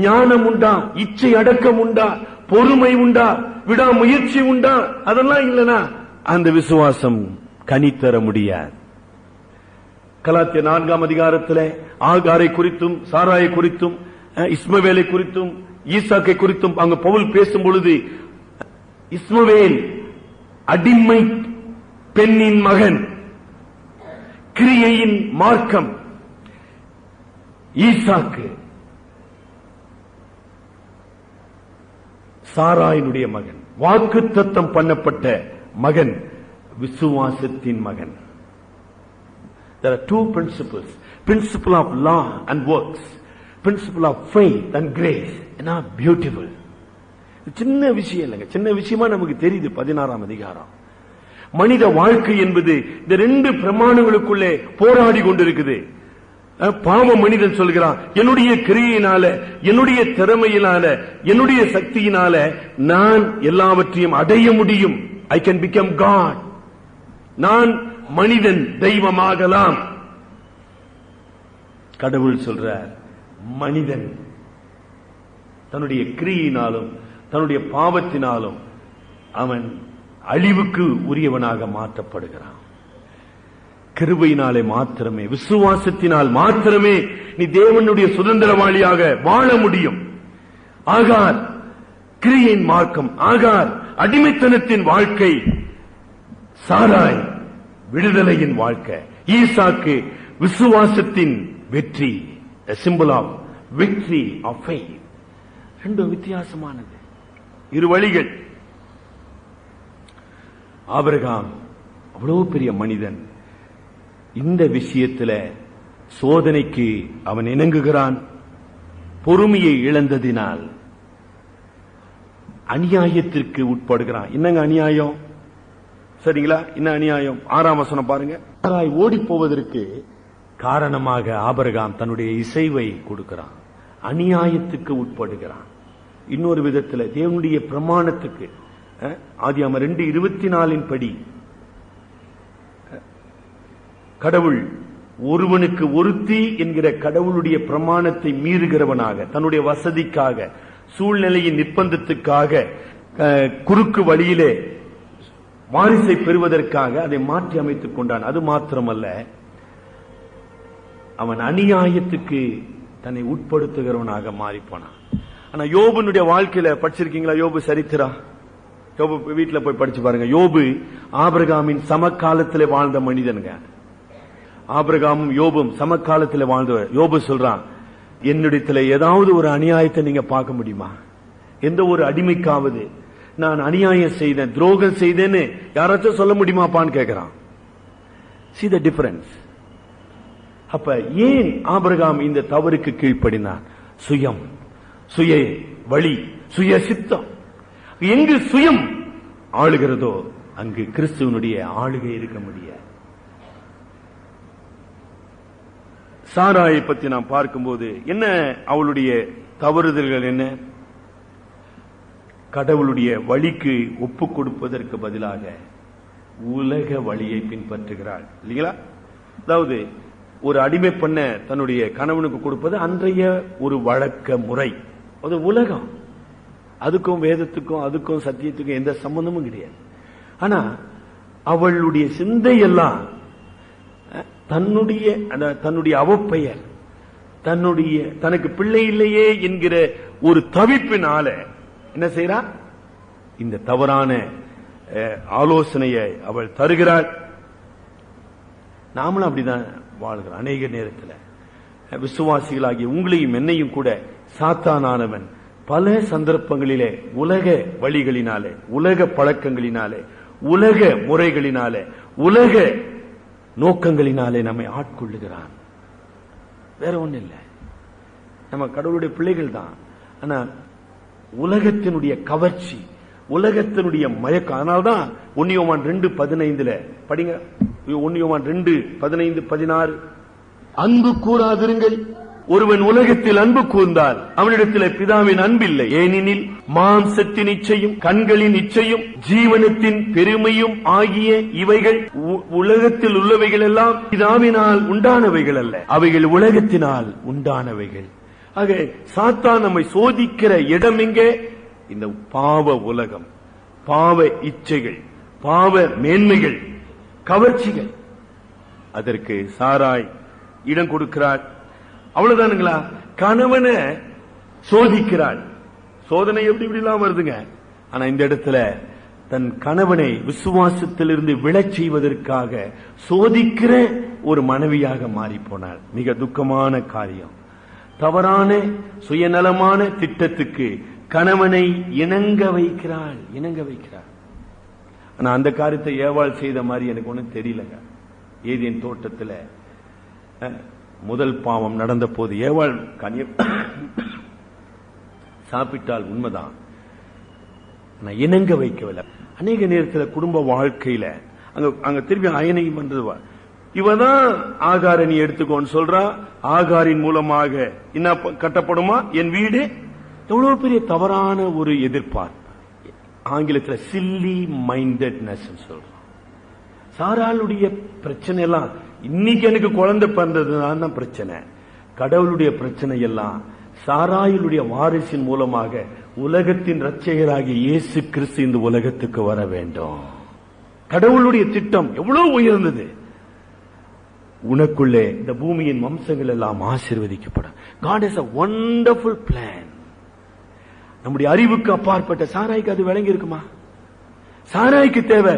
ஞானம் உண்டா, இச்சை அடக்கம் உண்டா, பொறுமை உண்டா, விடாமுயற்சி உண்டா? அதெல்லாம் இல்லனா அந்த விசுவாசம் கனி தர முடியாது. கலாத்தியர் 4ஆம் அதிகாரத்தில் ஆகாரை குறித்தும், சாராயை குறித்தும், இஸ்மவேலை குறித்தும், ஈசாக்கை குறித்தும் அங்கு பவுல் பேசும் பொழுது, இஸ்மவேல் அடிமை பெண்ணின் மகன், கிரியையின் மார்க்கம். ஈசாக்கு சாராயினுடைய மகன், வாக்குத்தத்தம் பண்ணப்பட்ட மகன், விசுவாசத்தின் மகன். There are two principles: principle of law and works, principle of faith and grace. என்ன பியூட்டிஃபுல். சின்ன விஷயம் இல்லைங்க, சின்ன விஷயமா நமக்கு தெரியுது. 16ஆம் அதிகாரம். மனித வாழ்க்கை என்பது இந்த 2 பிரமாணங்களுக்குள்ளே போராடி கொண்டிருக்குது. பாவ மனிதன் சொல்கிறான், என்னுடைய கிரியையினால, என்னுடைய திறமையினால, என்னுடைய சக்தியினால நான் எல்லாவற்றையும் அடைய முடியும். I can become God. நான் மனிதன் தெய்வமாகலாம். கடவுள் சொல்றார், மனிதன் தன்னுடைய கிரியினாலும் தன்னுடைய பாவத்தினாலும் அவன் அழிவுக்கு உரியவனாக மாற்றப்படுகிறான். கிருபையினாலே மாத்திரமே, விசுவாசத்தினால் மாத்திரமே நீ தேவனுடைய சுதந்திரவாளியாக வாழ முடியும். ஆகார் கிரியின் மார்க்கம், ஆகார் அடிமைத்தனத்தின் வாழ்க்கை, சாராய் விடுதலையின் வாழ்க்கை, ஈசாக்கு விசுவாசத்தின் வெற்றி, a symbol of victory of faith. 2 வித்தியாசமானது, 2 வழிகள். ஆபிரகாம் அவ்வளவு பெரிய மனிதன், இந்த விஷயத்துல சோதனைக்கு அவன் இணங்குகிறான். பொறுமையை இழந்ததினால் அநியாயத்திற்கு உட்படுகிறான். என்னங்க அநியாயம்? சரிங்களா, என்ன அநியாயம்? 6ஆம் வசனம் பாருங்க. ஓடி போவதற்கு காரணமாக ஆபிரகாம் தன்னுடைய இசைவை கொடுக்கிறான், அநியாயத்துக்கு உட்படுகிறான். இன்னொரு விதத்தில் தேவனுடைய பிரமாணத்துக்கு ஆதியாகமம் 2:24 படி கடவுள் ஒருவனுக்கு ஒருத்தி என்கிற கடவுளுடைய பிரமாணத்தை மீறுகிறவனாக, தன்னுடைய வசதிக்காக, சூழ்நிலையின் நிர்பந்தத்துக்காக, குறுக்கு வழியிலே வாரிசை பெறுவதற்காக அதை மாற்றி அமைத்துக் கொண்டான். அது மாத்திரமல்ல, அவன் அநியாயத்துக்கு தன்னை உட்படுத்துகிறவனாக மாறி போனான். ஆனா யோபுனுடைய வாழ்க்கையில படிச்சிருக்கீங்களா? யோபு சரித்திரா, யோபு வீட்டுல போய் படிச்சு பாருங்க. யோபு ஆபிரகாமின் சமகாலத்திலே வாழ்ந்த மனிதனுங்க. ஆபிரகாமும் யோபும் சமகாலத்தில் வாழ்ந்தவர். யோபு சொல்றான், என்னிடத்துல ஏதாவது ஒரு அநியாயத்தை நீங்க பார்க்க முடியுமா? எந்த ஒரு அடிமைக்காவது நான் அநியாயம் செய்தேன், துரோகம் செய்தேன்னு யாராச்சும் சொல்ல முடியுமாப்பான்னு கேட்கிறான். See the difference. அப்ப ஏன் ஆபிரகாம் இந்த தவறுக்கு கீழ்ப்படினான்? சுயம், சுய வழி, சுய சித்தம். எங்கு சுயம் ஆளுகிறதோ அங்கு கிறிஸ்துவனுடைய ஆளுகை இருக்க முடியாது. சாராயை பத்தி நாம் பார்க்கும்போது என்ன அவளுடைய தவறுதல்கள் என்ன? கடவுளுடைய வழிக்கு ஒப்பு கொடுப்பதற்கு பதிலாக உலக வழியை பின்பற்றுகிறாள் இல்லைங்களா? அதாவது ஒரு அடிமை பண்ண தன்னுடைய கணவனுக்கு கொடுப்பது அன்றைய ஒரு வழக்க முறை. அது உலகம். அதுக்கும் வேதத்துக்கும் அதுக்கும் சத்தியத்துக்கும் எந்த சம்பந்தமும் கிடையாது. ஆனா அவளுடைய சிந்தையெல்லாம் தன்னுடைய அவப்பெயர், தனக்கு பிள்ளை இல்லையே என்கிற ஒரு தவிப்பினால என்ன செய்றா? இந்த தவறான ஆலோசனையை அவள் தருகிறாள். நாமளும் அப்படிதான் வாழ்கிறோம். அநேக நேரத்தில் விசுவாசிகளாகிய உங்களையும் என்னையும் கூட சாத்தானானவன் பல சந்தர்ப்பங்களிலே உலக வழிகளினாலே, உலக பழக்கங்களினாலே, உலக முறைகளினாலே, உலக நோக்கங்களினாலே நம்மை ஆட்கொள்ளுகிறான். வேற ஒண்ணு இல்லை. நம்ம கடவுளுடைய பிள்ளைகள் தான். ஆனா உலகத்தினுடைய கவர்ச்சி, உலகத்தினுடைய மயக்கம். அதனால்தான் 1 யோவான் 2:15 படிங்க. 1 யோவான் 2:15-16 அன்பு கூறாதிருங்கள். ஒருவன் உலகத்தில் அன்பு கூர்ந்தால் அவனிடத்தில் பிதாவின் அன்பில்லை. ஏனெனில் மாம்சத்தின் இச்சையும் கண்களின் இச்சையும் ஜீவனத்தின் பெருமையும் ஆகிய இவைகள் உலகத்தில் உள்ளவைகள் எல்லாம் பிதாவினால் உண்டானவைகள் அல்ல, அவைகள் உலகத்தினால் உண்டானவைகள். ஆக சாத்தான் நம்மை சோதிக்கிற இடம் எங்கே? இந்த பாவ உலகம், பாவ இச்சைகள், பாவ மேன்மைகள், கவர்ச்சிகள். அதற்கு சாராய் இடம் கொடுக்கிறார். அவ்வளவுதானுங்களா? கணவனை சோதிக்கிறாள். சோதனை எப்படி இப்படிலாம் வருதுங்க. ஆனா இந்த இடத்துல தன் கணவனை விசுவாசத்திலிருந்து விழச் செய்வதற்காக சோதிக்கிற ஒரு மனைவியாக மாறி போனாள். மிக துக்கமான காரியம். தவறான சுயநலமான திட்டத்துக்கு கணவனை இணங்க வைக்கிறாள். ஆனா அந்த காரியத்தை ஏவாள் செய்த மாதிரி எனக்கு ஒண்ணும் தெரியலங்க. ஏதேன் தோட்டத்துல முதல் பாவம் நடந்த போது ஏவாள் கனிய சாப்பிட்டால் உண்மைதான், இணங்க வைக்கவில்லை. அநேக நேரத்தில் குடும்ப வாழ்க்கையில அங்க திருப்பி அயனையும் பண்றது. இவதான் ஆகார நீ எடுத்துக்கோன்னு சொல்றா. ஆகாரின் மூலமாக என்ன கட்டப்படுமா என் வீடு? எவ்வளவு பெரிய தவறான ஒரு எதிர்பார்ப்பு. ஆங்கிலத்தில் சில்லி மைண்டட்னஸ் சொல்றோம். சாராளுடைய பிரச்சனை எல்லாம் இன்னைக்கு எனக்கு குழந்தை பிறந்ததுதான் பிரச்சனை. கடவுளுடைய பிரச்சனை எல்லாம் சாராயுடைய வாரிசின் மூலமாக உலகத்தின் இரட்சகராகிய இயேசு கிறிஸ்து இந்த உலகத்துக்கு வர வேண்டும். கடவுளுடைய திட்டம் எவ்வளவு உயர்ந்தது. உனக்குள்ளே இந்த பூமியின் வம்சங்கள் எல்லாம் ஆசீர்வதிக்கப்படும். God has a wonderful plan. நம்முடைய அறிவுக்கு அப்பாற்பட்ட சாராய்க்கு அது விளங்கி இருக்குமா? சாராய்க்கு தேவை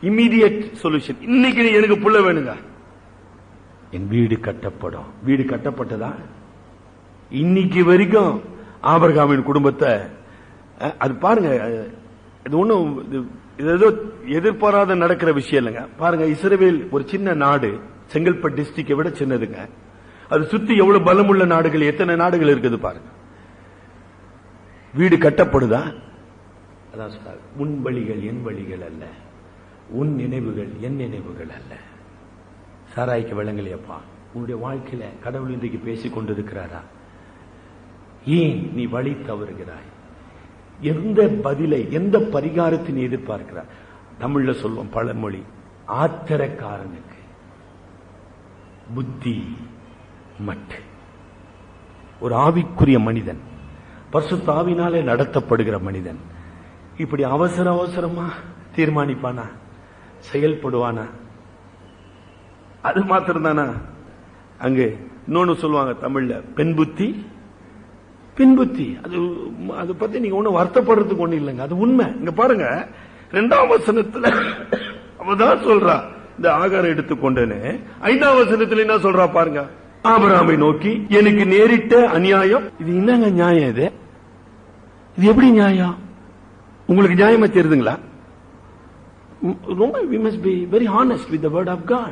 இம்மீடியட் சொல்யூஷன். இன்னைக்கு எனக்கு புள்ள வேணுங்க, என் வீடு கட்டப்படும். வீடு கட்டப்பட்டதா? இன்னைக்கு வரைக்கும் ஆபிரகாமின் குடும்பத்தை அது பாருங்க. இது ஒண்ணும் ஏதோ எதிர்பாராத நடக்கிற விஷயம் இல்லைங்க. பாருங்க, இஸ்ரவேல் ஒரு சின்ன நாடு, செங்கல்பட்டு டிஸ்ட்ரிக்டை விட சின்னதுங்க. அது சுத்தி எவ்வளவு பலமுள்ள நாடுகள், எத்தனை நாடுகள் இருக்குது பாருங்க. வீடு கட்டப்படுதா? அதான் சொல்றாரு, உன் வழிகள் என் வழிகள் அல்ல, உன் நினைவுகள் என் நினைவுகள் அல்ல. சாராய்க்கு விளங்கலையப்பா. உன்னுடைய வாழ்க்கையில கடவுள் இன்றைக்கு பேசிக் கொண்டிருக்கிறாரா? ஏன் நீ வழி தவறுகிறாய்? எந்த பதிலை, எந்த பரிகாரத்தை எதிர்பார்க்கிறார்? தமிழ்ல சொல்லுவோம் பழமொழி, ஆத்திரக்காரனுக்கு புத்தி மட்டு. ஒரு ஆவிக்குரிய மனிதன், பரிசுத்த ஆவியினாலே நடத்தப்படுகிற மனிதன் இப்படி அவசர அவசரமா தீர்மானிப்பானா? செயல்படுவானா? அது மாத்திரம் தானா? அங்கு இன்னொன்னு சொல்லுவாங்க தமிழ்ல, பெண் புத்தி பின் புத்தி. அது பத்தி நீங்க ஒண்ணு வருத்தப்படுறதுக்கு ஒண்ணு இல்லைங்க, அது உண்மை. இங்க பாருங்க, 2ஆம் வசனத்துல அவதான் சொல்றா இந்த ஆகாரம் எடுத்துக்கொண்டேன்னு. 5ஆம் வசனத்துல என்ன சொல்றா பாருங்க, ஆபிரகாமை நோக்கி எனக்கு நேரிட்ட அநியாயம். இது என்னங்க நியாயம்? இது எப்படி நியாயம்? உங்களுக்கு நியாயமா தெரியுதுங்களா? ரொம்ப we must be very honest with the word of God.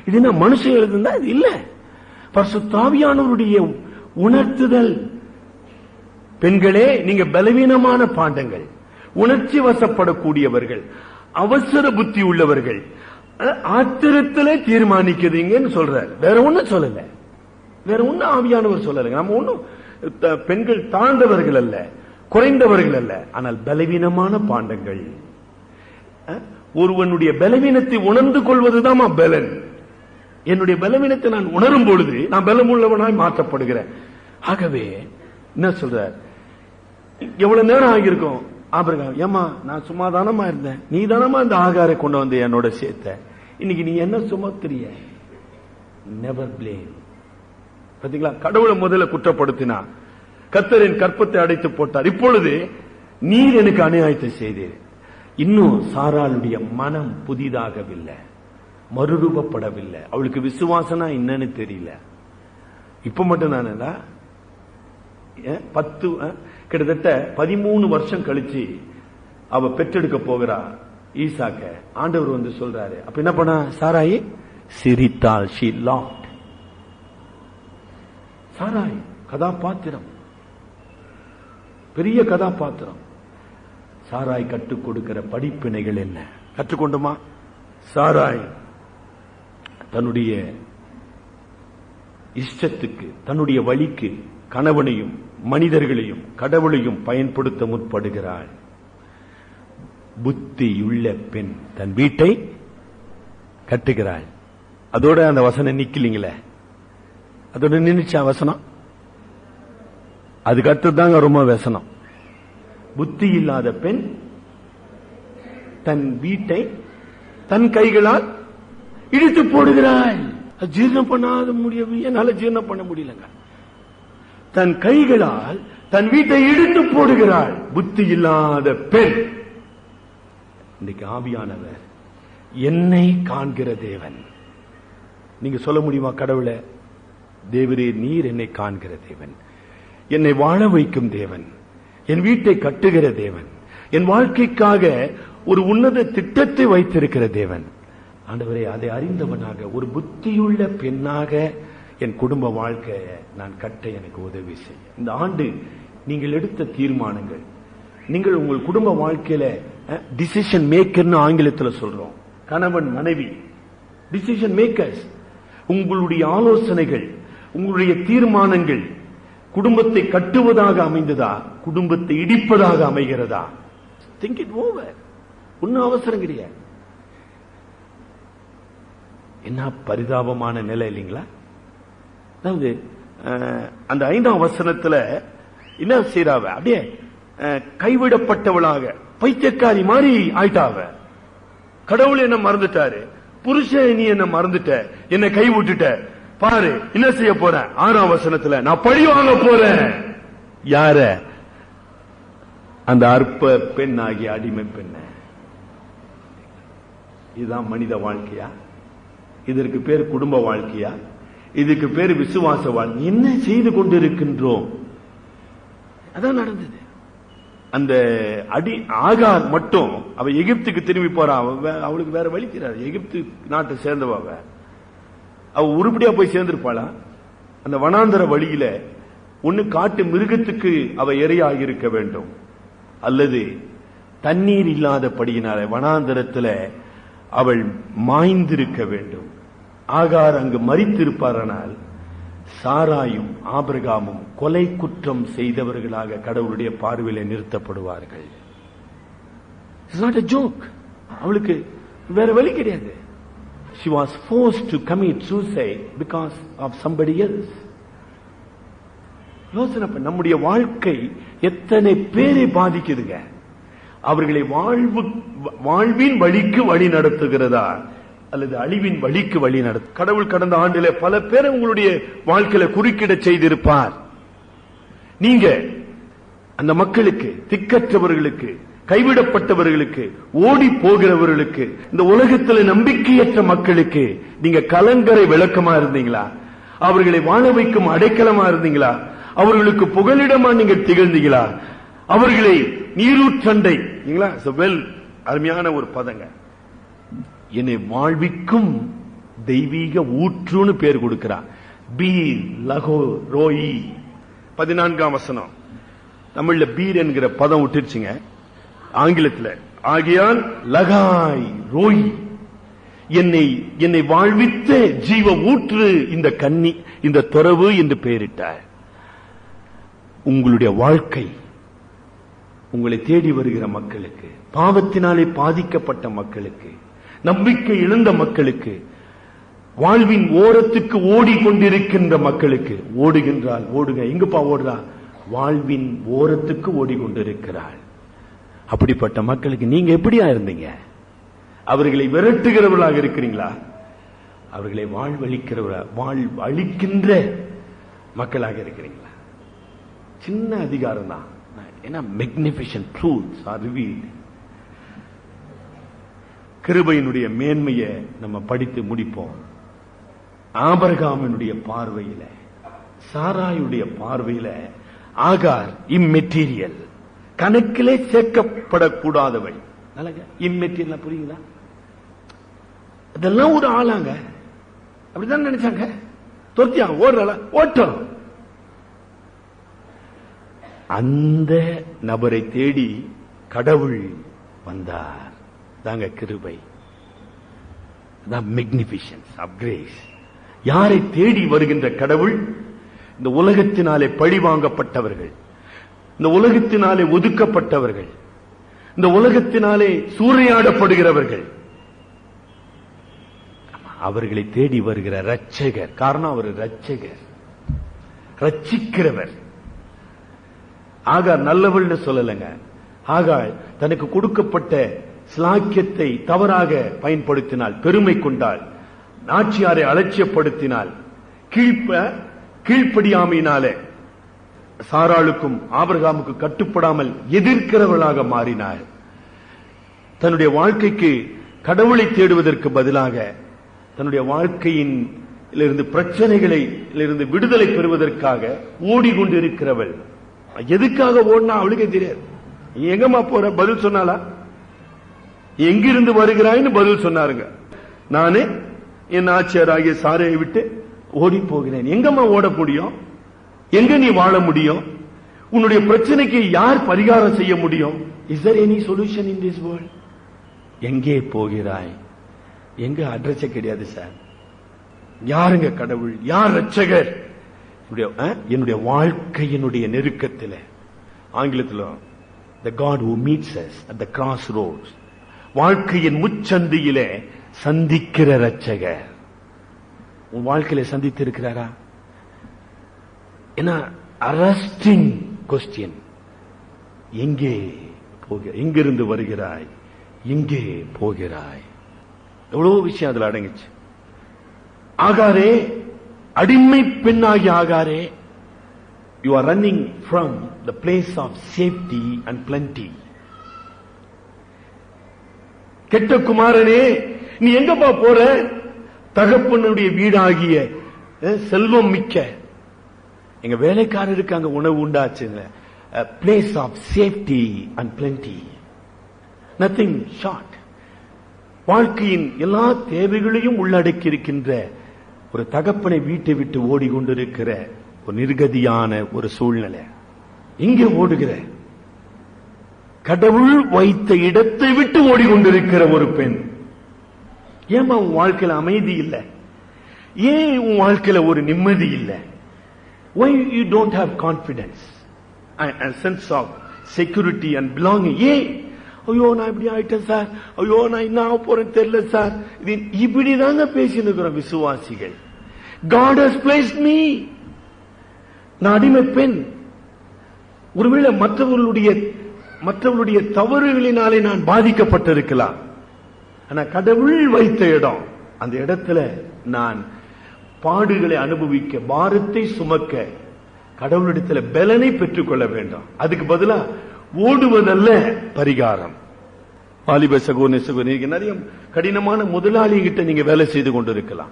இது என்ன மனுஷன் எழுதுனா? இது இல்ல, பரிசுத்த ஆவியானவருடைய உணர்த்துதல். பெண்களே, நீங்க பலவீனமான பாண்டங்கள், உணர்ச்சி வசப்படக்கூடியவர்கள், அவசர புத்தி உள்ளவர்கள், ஆத்திரத்திலே தீர்மானிக்கிறீங்கன்னு சொல்றாரு. வேற ஒண்ணும் சொல்லல, வேற ஒண்ணும் ஆவியானவர் சொல்லல. நம்ம ஒண்ணும் பெண்கள் தாழ்ந்தவர்கள் அல்ல, குறைந்தவர்கள் அல்ல, ஆனால் பலவீனமான பாண்டங்கள். ஒருவனுடைய பலவீனத்தை உணர்ந்து கொள்வதுதான் பலன். என்னுடைய பலவீனத்தை நான் உணரும் பொழுது நான் பலமுள்ளவனாய் மாற்றப்படுகிறேன். ஆகவே என்ன சொல்ற, எவ்வளவு நேரம் ஆகியிருக்கும் ஆபிரகாம், ஏமா நான் சும்மா தானமா இருந்தேன், நீ தானமா இந்த ஆகாரை கொண்டு வந்து என்னோட சேர்த்த, இன்னைக்கு நீ என்ன சுமத்துறிய? Never blame. பாத்தீங்களா, கடவுளை முதல்ல குற்றப்படுத்தினா, கர்த்தரின் கற்பத்தை அடைத்து போட்டார். இப்பொழுது நீர் எனக்கு அநியாயத்தை செய்தீர். இன்னும் சாராளுடைய மனம் புதிதாகவில்லை, மறுரூபப்படவில்லை. அவளுக்கு விசுவாசனா என்னன்னு தெரியல. இப்ப மட்டும் தானே 10 கிட்டத்தட்ட 13 வருஷம் கழிச்சு அவ பெற்றெடுக்க போகிறா ஈசாக்க. ஆண்டவர் வந்து சொல்றாரு, அப்ப என்ன பண்ண? சாராய் சிரித்தாள். she laughed. சாராய் கதாபாத்திரம், பெரிய கதாபாத்திரம். சாராய் கற்றுக் கொடுக்கிற படிப்பினைகள் என்ன கற்றுக்கொண்டுமா? சாராய் தன்னுடைய இஷ்டத்துக்கு, தன்னுடைய வழிக்கு கணவனையும் மனிதர்களையும் கடவுளையும் பயன்படுத்த முற்படுகிறாள். புத்தியுள்ள பெண் தன் வீட்டை கட்டுகிறாள். அதோட அந்த வசனம் நிக்கலீங்களே, அதோட நின்னுச்சா வசனம்? அதுக்கு அடுத்ததாங்க ரொம்ப வசனம். புத்தி இல்லாத பெண் தன் வீட்டை தன் கைகளால் இடித்து போடுகிறாள். ஜீரணம் பண்ணாத முடியும், என்னால ஜீரணம் பண்ண முடியலங்க. தன் கைகளால் தன் வீட்டை இடித்து போடுகிறாள். புத்தி இல்லாத பெண். இன்னைக்கு ஆவியானவர் என்னை காண்கிற தேவன். நீங்க சொல்ல முடியுமா கடவுளை? தேவரே, நீர் என்னை காண்கிற தேவன், என்னை வாழ வைக்கும் தேவன், என் வீட்டை கட்டுகிற தேவன், என் வாழ்க்கைக்காக ஒரு உன்னத திட்டத்தை வைத்திருக்கிற தேவன். ஆண்டவரே, அதை அறிந்தவனாக ஒரு புத்தியுள்ள பெண்ணாக என் குடும்ப வாழ்க்கையை நான் கட்ட எனக்கு உதவி செய்ய. இந்த ஆண்டு நீங்கள் எடுத்த தீர்மானங்கள், நீங்கள் உங்கள் குடும்ப வாழ்க்கையில டிசிஷன் மேக்கர்னு ஆங்கிலத்தில் சொல்றோம், கணவன் மனைவி டிசிஷன் மேக்கர்ஸ். உங்களுடைய ஆலோசனைகள், உங்களுடைய தீர்மானங்கள் குடும்பத்தை கட்டுவதாக அமைந்ததா, குடும்பத்தை இடிப்பதாக அமைகிறதா? Think it over. ஒன்னும் அவசரம் கிடையாது. என்ன பரிதாபமான நிலை இல்லைங்களா? அதாவது அந்த 5ஆம் வசனத்துல என்ன செய்றாவ? அப்படியே கைவிடப்பட்டவளாக பைத்தியக்காரி மாதிரி ஆயிட்டாவ. கடவுள் என்ன மறந்துட்டாரு, புருஷன் நீ என்ன மறந்துட்ட, என்ன கை விட்டுட்ட, பாரு என்ன செய்ய போறேன். 6ஆம் வசனத்துல நான் பழி வாங்க போறேன். யார? அந்த அற்ப பெண் ஆகிய அடிமை பெண்ண. இதுதான் மனித வாழ்க்கையா? இதற்கு பேர் குடும்ப வாழ்க்கையா? இதுக்கு பேர் விசுவாச வாழ்க்கை? என்ன செய்து கொண்டிருக்கின்றோம்? அதான் நடந்தது. அந்த ஆகார் மட்டும் அவ எகிப்துக்கு திரும்பி போறா. அவளுக்கு வேற வழி தெரியாது. எகிப்து நாட்டை சேர்ந்தவ அவ உருப்படியா போய் சேர்ந்திருப்பாளா? அந்த வனாந்தர வழியில ஒன்னு காட்டு மிருகத்துக்கு அவ இரையாக இருக்க வேண்டும், அல்லது தண்ணீர் இல்லாதபடியினால வனாந்தரத்துல அவள் மாய்ந்திருக்க வேண்டும். ஆகார் அங்கு மரித்திருப்பாரானால் சாராயும் ஆபிரகாமும் கொலை குற்றம் செய்தவர்களாக கடவுளுடைய பார்வையிலே நிறுத்தப்படுவார்கள். It's not a joke. அவளுக்கு வேற வழி கிடையாது. She was forced to commit suicide because of somebody else. யோசனை பண்ண, நம்முடைய வாழ்க்கை எத்தனை பேரை பாதிக்குதுங்க. அவர்களை வாழ்வின் வழிக்கு வழி நடத்துகிறதா அல்லது அழிவின் வழிக்கு வழி நடத்து? கடவுள் கடந்த ஆண்டிலே பல பேரை உங்களுடைய வாழ்க்கையில குறுக்கிட செய்திருப்பார். நீங்க அந்த மக்களுக்கு, திக்கற்றவர்களுக்கு, கைவிடப்பட்டவர்களுக்கு, ஓடி போகிறவர்களுக்கு, இந்த உலகத்தில் நம்பிக்கையற்ற மக்களுக்கு நீங்க கலங்கரை விளக்கமா இருந்தீங்களா? அவர்களை வாழ வைக்கும் அடைக்கலமா இருந்தீங்களா? அவர்களுக்கு புகலிடமா நீங்கள் திகழ்ந்தீங்களா? அவர்களை நீரூற்றண்டை வெல், அருமையான ஒரு பதங்க, என்னை வாழ்விக்கும் தெய்வீக ஊற்றுன்னு பேர் கொடுக்கிறார். பீர் லகோ ரோயி 14ஆம் வசனம். தமிழ்ல பீர் என்கிற பதம் விட்டுருச்சுங்க, ஆங்கிலத்தில். ஆகையால் லகாய் ரோயி, என்னை வாழ்வித்த ஜீவ ஊற்று இந்த கன்னி, இந்த துறவு என்று பெயரிட்டார். உங்களுடைய வாழ்க்கை உங்களை தேடி வருகிற மக்களுக்கு, பாவத்தினாலே பாதிக்கப்பட்ட மக்களுக்கு, நம்பிக்கை இழந்த மக்களுக்கு, வாழ்வின் ஓரத்துக்கு ஓடிக்கொண்டிருக்கின்ற மக்களுக்கு, ஓடுகின்றால் ஓடுங்க, எங்கப்பா ஓடுறா? வாழ்வின் ஓரத்துக்கு ஓடிக்கொண்டிருக்கிறாள். அப்படிப்பட்ட மக்களுக்கு நீங்க எப்படியா இருந்தீங்க? அவர்களை விரட்டுகிறவர்களாக இருக்கிறீங்களா? அவர்களை வாழ்வழிக்கின்ற மக்களாக இருக்கிறீங்களா? சின்ன அதிகாரம் தான், ஏன்னா magnificent truths are revealed. கிருபையினுடைய மேன்மையை நம்ம படித்து முடிப்போம். ஆபிரகாமினுடைய பார்வையில, சாராயுடைய பார்வையில ஆகார் இம்மெட்டீரியல், கணக்கிலே சேர்க்கப்படக்கூடாதவள். இம்மெட்டீரியல் புரியுங்களா? அதெல்லாம் ஒரு ஆளாங்க, அப்படிதான் நினைச்சாங்க. தொத்தியா ஓடுறாள, ஓட்டம். அந்த நபரை தேடி கடவுள் வந்தார். தாங்க கிருபை, மேக்னிஃபிஷன்ஸ் ஆஃப் கிரேஸ். யாரை தேடி வருகின்ற கடவுள்? இந்த உலகத்தினாலே பழி வாங்கப்பட்டவர்கள், இந்த உலகத்தினாலே ஒதுக்கப்பட்டவர்கள், இந்த உலகத்தினாலே சூறையாடப்படுகிறவர்கள், அவர்களை தேடி வருகிற ரட்சகர். காரணம், அவர் ரட்சகர், ரட்சிக்கிறவர். ஆகார் நல்லவள்னு சொல்லலைங்க. ஆகார் தனக்கு கொடுக்கப்பட்ட ஸ்லாக்கியத்தை தவறாக பயன்படுத்தினாள், பெருமை கொண்டாள், நாச்சியாரை அலட்சியப்படுத்தினாள், கீழ்ப்படியாமையினாலே சாராளுக்கும் ஆபிரகாமுக்கு கட்டுப்படாமல் எதிர்க்கிறவர்களாக மாறினாள். தன்னுடைய வாழ்க்கைக்கு கடவுளை தேடுவதற்கு பதிலாக தன்னுடைய வாழ்க்கையின் பிரச்சனைகளிலிருந்து விடுதலை பெறுவதற்காக ஓடிக்கொண்டிருக்கிறவள். எதுக்காக ஓடினா அவளுக்கே தெரியாது. எங்கம்மா போற பதில் சொன்னாலா? எங்கிருந்து வருகிறாய்னு பதில் சொன்னாருங்க. நானே என் ஆட்சியராகிய சாரையை விட்டு ஓடி போகிறேன். எங்கம்மா ஓட முடியும்? எங்க நீ வாழ முடியும்? உன்னுடைய பிரச்சனைக்கு யார் பரிகாரம் செய்ய முடியும்? Is there any solution in this world? எங்கே போகிறாய்? எங்க அட்ரஸ் கிடையாது சார். யாருங்க கடவுள்? யார் ரட்சகர்? என்னுடைய வாழ்க்கையினுடைய நெருக்கத்தில், ஆங்கிலத்தில் the God who meets us at the crossroads, வாழ்க்கையின் முச்சந்தியிலே சந்திக்கிற ரட்சகர். உன் வாழ்க்கையில சந்தித்து இருக்கிறாரா? ஏன்னா அரஸ்டிங் கொஸ்டின், எங்கே எங்கிருந்து வருகிறாய், எங்கே போகிறாய்? எவ்வளவு விஷயம் அதுல அடங்கிச்சு. ஆகாரே, அடிமை பெண்ணாகி ஆகாரே, you are running from the place of safety and plenty. கெட்ட குமாரனே, நீ எங்கப்பா போற? தகப்பனுடைய வீடாகிய செல்வம் மிக்க எங்க வேலைக்காரருக்கு அங்க உணவு உண்டாச்சு. Place of safety and plenty, nothing short. வாழ்க்கையின் எல்லா தேவைகளையும் உள்ளடக்கி இருக்கின்ற ஒரு தகப்பனை வீட்டை விட்டு ஓடிக்கொண்டிருக்கிற ஒரு நிர்கதியான ஒரு சூழ்நிலை. இங்கே ஓடுகிற, கடவுள் வைத்த இடத்தை விட்டு ஓடிக்கொண்டிருக்கிற ஒரு பெண். ஏமா உன் வாழ்க்கையில அமைதி இல்லை? ஏன் உன் வாழ்க்கையில ஒரு நிம்மதி இல்லை? Why you don't have confidence and sense of security and belonging? ஐயோ நான் இப்படி ஆயிட்டேன் சார், ஐயோ நான் என்ன ஆக போறேன் தெரியல சார். இப்படிதாங்க பேசின்னு இருக்கிறோம் விசுவாசிகள். God has placed me. நான் அடிமை பெண். ஒருவேளை மற்றவர்களுடைய தவறுகளினாலே நான் பாதிக்கப்பட்டிருக்கலாம். ஆனா கடவுள் வைத்த இடம், அந்த இடத்துல நான் பாடுகளை அனுபவிக்க, பாரத்தை சுமக்க கடவுளிடத்துல பலனை பெற்றுக் கொள்ள வேண்டும். அதுக்கு பதிலா ஓடுவதல்ல பரிகாரம். வாலிப சகோதரனுக்கு நிறைய கடினமான முதலாளி கிட்ட நீங்க வேலை செய்து கொண்டிருக்கலாம்.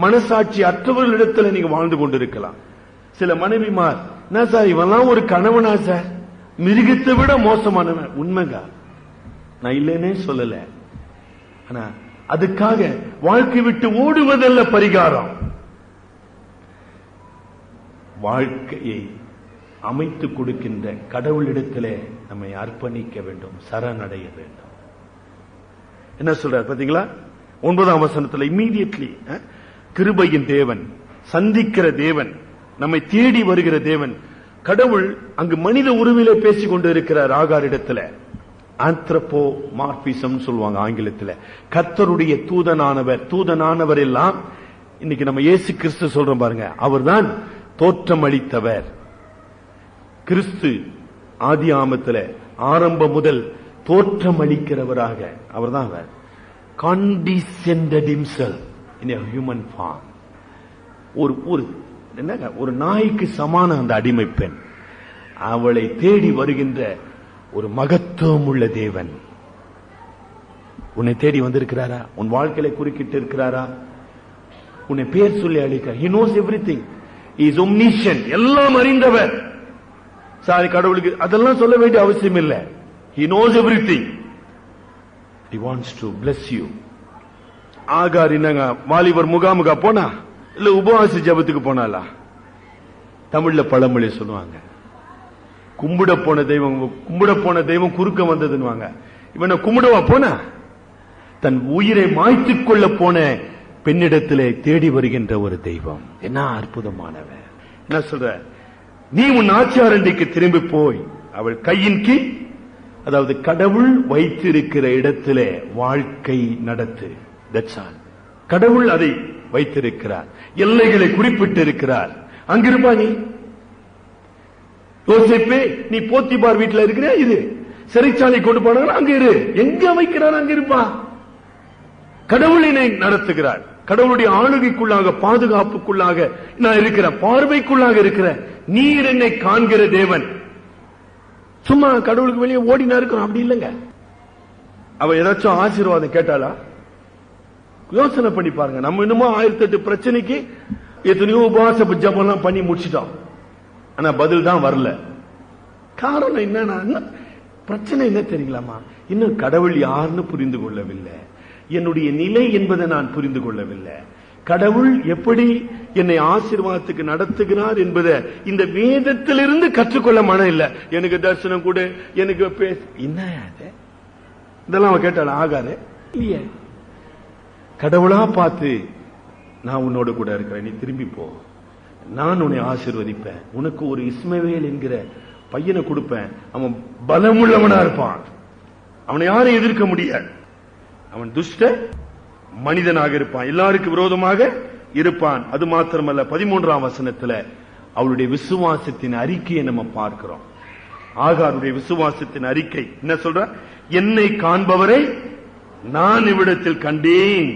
மனசாட்சி அற்றவர்களிடத்துல நீங்க வாழ்ந்து கொண்டிருக்கலாம். சில மனைவிமார், என்ன சார் இவெல்லாம் ஒரு கணவனா சார், மிருகத்தை விட மோசமானவன். உண்மைங்க, நான் இல்லைன்னே சொல்லல. ஆனா அதுக்காக வாழ்க்கை விட்டு ஓடுவதல்ல பரிகாரம். வாழ்க்கையை அமைத்துக் கொடுக்கின்ற கடவுளிடத்திலே நம்மை அர்ப்பணிக்க வேண்டும், சரணடைய வேண்டும். என்ன சொல்றார் பாத்தீங்களா? 9ஆம் வசனத்துல இம்மீடியட்லி கிருபையின் தேவன், சந்திக்கிற தேவன், நம்மை தேடி வருகிற தேவன். கடவுள் அங்கு மனித உருவிலே பேசிக் கொண்டு இருக்கிறார். ஆகாரிடத்துல ஆந்த்ரோபோமார்பிசம் சொல்லுவாங்க ஆங்கிலத்தில். கர்த்தருடைய தூதனானவர் எல்லாம் இன்னைக்கு நம்ம இயேசு கிறிஸ்து சொல்றோம் பாருங்க, அவர்தான் தோற்றம் அளித்தவர். கிறிஸ்து ஆதி ஆமத்தில் ஆரம்பம் முதல் தோற்றம் அளிக்கிறவராக அவர்தான். condescended himself in a human form. ஒரு நாய்க்கு சமான அந்த அடிமை பெண், அவளை தேடி வருகின்ற ஒரு மகத்துவம் உள்ள தேவன். உன்னை தேடி வந்திருக்கிறாரா? உன் வாழ்க்கையில குறுக்கிட்டு இருக்கிறாரா? உன்னை பேர் சொல்லி அழைக்கிறார். He knows everything. He is omniscient. எல்லாம் அறிந்தவர். சாரி, கடவுளுக்கு அதெல்லாம் சொல்ல வேண்டிய அவசியம் இல்லை. He knows everything. He wants to bless you. ஆகார் என்னங்க, வாலிபர் முகாமுகா போனா இல்ல உபவாச ஜபத்துக்கு போனாலா? தமிழ்ல பழமொழி சொல்லுவாங்க, கும்பிட போன தெய்வம் குறுக்க வந்ததுன்னு. இவனை கும்பிடவா போனா? தன் உயிரை மாய்த்துக் கொள்ள போன பெண்ணிடத்திலே தேடி வருகின்ற ஒரு தெய்வம். என்ன அற்புதமானவன். என்ன சொல்ற? நீ உன் ஆச்சாரண்டிக்கு திரும்பி போய் அவள் கையின் கீழ், அதாவது கடவுள் வைத்திருக்கிற இடத்திலே வாழ்க்கை நடத்து. That's all. கடவுள் அதை வைத்திருக்கிறார், எல்லைகளை குறிப்பிட்டு இருக்கிறார். அங்கிருப்பா நீ. யோசேப்பே, நீ போத்திபார் வீட்டில் இருக்கிற, இது சிறைச்சாலை கொண்டு போனாங்க, அங்க இரு. எங்க வைக்கிறார் அங்க இருப்பா. கடவுளினை நடத்துகிறார். கடவுளுடைய ஆளுகைக்குள்ளாக, பாதுகாப்புக்குள்ளாக நான் இருக்கிறேன், பார்வைக்குள்ளாக இருக்கிறேன். நீர் என்னை காண்கிற தேவன். சும்மா கடவுளுக்கு வெளியே ஓடினா இருக்கிறோம், அப்படி இல்லைங்க. அவ ஏதாச்சும் ஆசீர்வாதம் கேட்டாளா? யோசனை பண்ணி பாருங்க. நம்ம இன்னுமோ 1008 பிரச்சனைக்கு எத்தனையோ உபவாச ஜபம்லாம் பண்ணி முடிச்சிட்டோம், ஆனா பதில் தான் வரல. காரணம் என்னன்னா, பிரச்சனை என்ன தெரியுங்களாமா? இன்னும் கடவுள் யாருன்னு புரிந்து கொள்ளவில்லை. என்னுடைய நிலை என்பதை நான் புரிந்து கொள்ளவில்லை. கடவுள் எப்படி என்னை ஆசீர்வாதத்துக்கு நடத்துகிறார் என்பதை இந்த வேதத்திலிருந்து கற்றுக்கொள்ள மனம் இல்லை. எனக்கு தரிசனம் கூட, எனக்கு என்ன இதெல்லாம் அவன் கேட்டாள். ஆகாது இல்லையே. கடவுளா பார்த்து, நான் உன்னோட கூட இருக்கிறேன், நீ திரும்பி போ, நான் உன்னை ஆசீர்வதிப்பேன், உனக்கு ஒரு இஸ்மவேல் என்கிற பையனை கொடுப்பேன், அவன் பலமுள்ளவனா இருப்பான், அவனை யாரும் எதிர்க்க முடியாது, அவன் துஷ்ட மனிதனாக இருப்பான், எல்லாருக்கும் விரோதமாக இருப்பான். அது மாத்திரமல்ல, 13ஆம் வசனத்துல அவளுடைய விசுவாசத்தின் அறிக்கையை நம்ம பார்க்கிறோம். ஆகாருடைய விசுவாசத்தின் அறிக்கை என்ன சொல்ற? என்னை காண்பவரை நான் இவ்விடத்தில் கண்டேன்.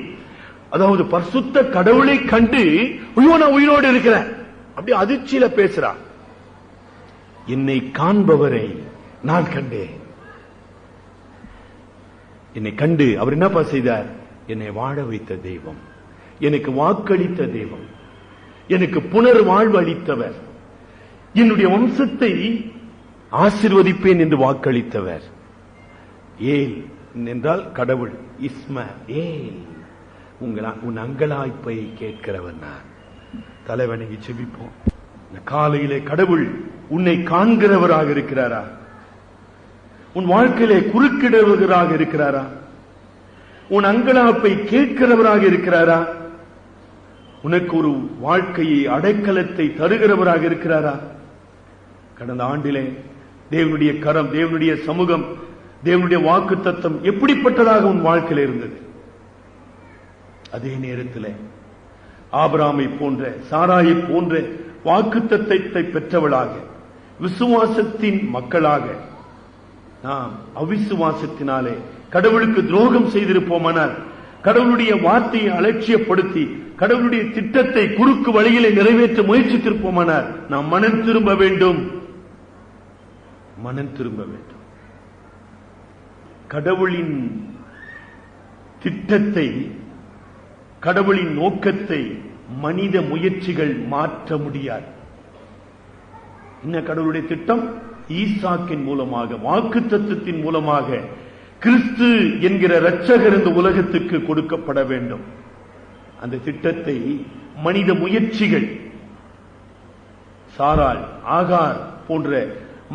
அதாவது பரிசுத்த கடவுளை கண்டு, ஐயோ நான் உயிரோடு இருக்கிறேன், அப்படி அதிர்ச்சியில பேசுறா. என்னை காண்பவரை நான் கண்டேன். என்னை கண்டு அவர் என்னப்பா செய்தார்? என்னை வாழ வைத்த தெய்வம், எனக்கு வாக்களித்த தெய்வம், எனக்கு புனர் வாழ்வு அளித்தவர், என்னுடைய வம்சத்தை ஆசீர்வதிப்பேன் என்று வாக்களித்தவர். ஏல் என்றால் கடவுள், இஸ்மவேல், உன் அங்கலாய்ப்பை கேட்கிறவன் நான். தலைவணங்கி செபிப்போம். காலையிலே கடவுள் உன்னை காண்கிறவராக இருக்கிறாரா? உன் வாழ்க்கையிலே குறுக்கிடுவராக இருக்கிறாரா? உன் அங்கலாப்பை கேட்கிறவராக இருக்கிறாரா? உனக்கு ஒரு வாழ்க்கையை அடைக்கலத்தை தருகிறவராக இருக்கிறாரா? கடந்த ஆண்டிலே தேவனுடைய கரம், தேவனுடைய சமூகம், தேவனுடைய வாக்குத்தத்தம் எப்படிப்பட்டதாக உன் வாழ்க்கையில் இருந்தது? அதே நேரத்தில் ஆபிரகாமை போன்ற, சாராயை போன்ற வாக்குத்தத்தத்தை பெற்றவளாக, விசுவாசத்தின் மக்களாக நாம் அவிசுவாசத்தினாலே கடவுளுக்கு துரோகம் செய்திருப்போமானால், கடவுளுடைய வார்த்தையை அலட்சியப்படுத்தி கடவுளுடைய திட்டத்தை குறுக்கு வழியிலே நிறைவேற்ற முயற்சித்திருப்போமானால் நாம் மனம் திரும்ப வேண்டும். மனம் திரும்ப வேண்டும். கடவுளின் திட்டத்தை, கடவுளின் நோக்கத்தை மனித முயற்சிகள் மாற்ற முடியாது. என்ன கடவுளுடைய திட்டம்? ஈசாக்கின் மூலமாக, வாக்குத்தத்தத்தின் மூலமாக கிறிஸ்து என்கிற இரட்சகர் இந்த உலகத்துக்கு கொடுக்கப்பட வேண்டும். அந்த திட்டத்தை மனித முயற்சிகள், சாராள், ஆகார் போன்ற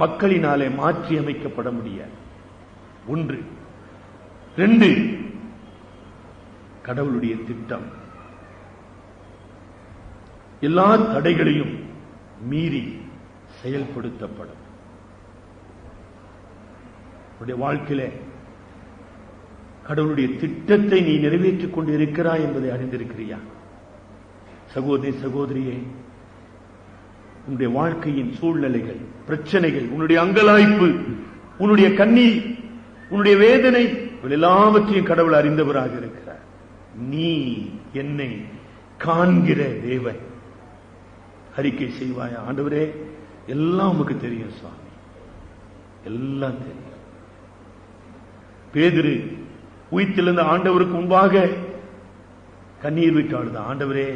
மக்களினாலே மாற்றி அமைக்கப்பட முடியாது. ஒன்று. 2, கடவுளுடைய திட்டம் எல்லா தடைகளையும் மீறி செயல்படுத்தப்படும். உன்னுடைய வாழ்க்கையில கடவுளுடைய திட்டத்தை நீ நிறைவேற்றிக் கொண்டு இருக்கிறாய் என்பதை அறிந்திருக்கிறியா? சகோதரி, சகோதரியே, உன்னுடைய வாழ்க்கையின் சூழ்நிலைகள், பிரச்சனைகள், உன்னுடைய அங்கலாய்ப்பு, உன்னுடைய கண்ணீர், உன்னுடைய வேதனை எல்லாவற்றையும் கடவுள் அறிந்தவராக இருக்கிறார். நீ என்னை காண்கிற தேவன். அறிக்கை செய்வாயா? ஆண்டவரே, எல்லாம் உமக்கு தெரியும் சுவாமி, எல்லாம் தெரியும். பேதுரு உயிர்த்தெழுந்த ஆண்டவருக்கு முன்பாக கண்ணீர் விட்டு அழுத, ஆண்டவரே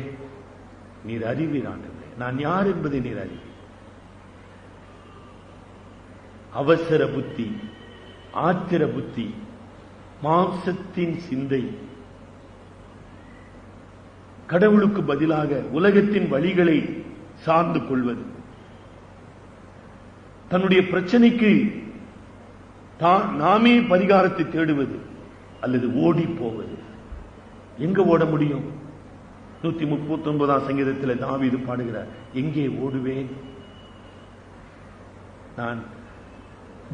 நீர் அறிவீர், ஆண்டவரே நான் யார் என்பதை நீர் அறிவீர். அவசர புத்தி, ஆத்திர புத்தி, மாம்சத்தின் சிந்தை, கடவுளுக்கு பதிலாக உலகத்தின் வழிகளை சார்ந்து கொள்வது, தன்னுடைய பிரச்சனைக்கு நாமே பரிகாரத்தை தேடுவது அல்லது ஓடி போவது. எங்க ஓட முடியும்? 139ஆம் சங்கீதத்தில் தாவீது பாடுகிறார், எங்கே ஓடுவேன்? நான்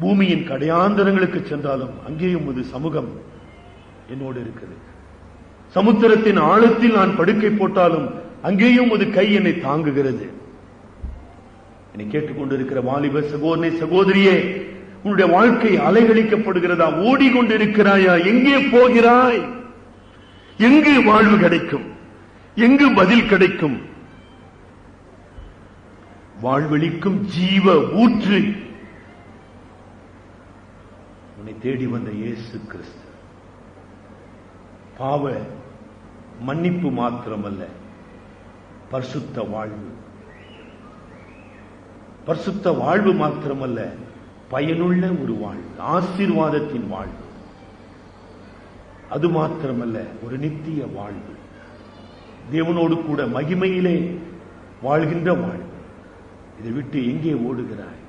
பூமியின் கடையாந்தரங்களுக்கு சென்றாலும் அங்கேயும் உமது சமூகம் என்னோடு இருக்கிறது. சமுத்திரத்தின் ஆழத்தில் நான் படுக்கை போட்டாலும் அங்கேயும் உமது கை என்னை தாங்குகிறது. என்னை கேட்டுக்கொண்டிருக்கிற வாலிப சகோதரனே, சகோதரியே, உன்னுடைய வாழ்க்கை அலைகழிக்கப்படுகிறதா? ஓடிக்கொண்டிருக்கிறாயா? எங்கே போகிறாய்? எங்கு வாழ்வு கிடைக்கும்? எங்கு பதில் கிடைக்கும்? வாழ்வளிக்கும் ஜீவ ஊற்று உன்னை தேடி வந்த இயேசு கிறிஸ்து. பாவ மன்னிப்பு மாத்திரமல்ல, பரிசுத்த வாழ்வு. பரிசுத்த வாழ்வு மாத்திரமல்ல, பயனுள்ள ஒரு வாழ்வு, ஆசீர்வாதத்தின் வாழ்வு. அது மாத்திரமல்ல, ஒரு நித்திய வாழ்வு, தேவனோடு கூட மகிமையிலே வாழ்கின்ற வாழ்வு. இதை விட்டு எங்கே ஓடுகிறாய்?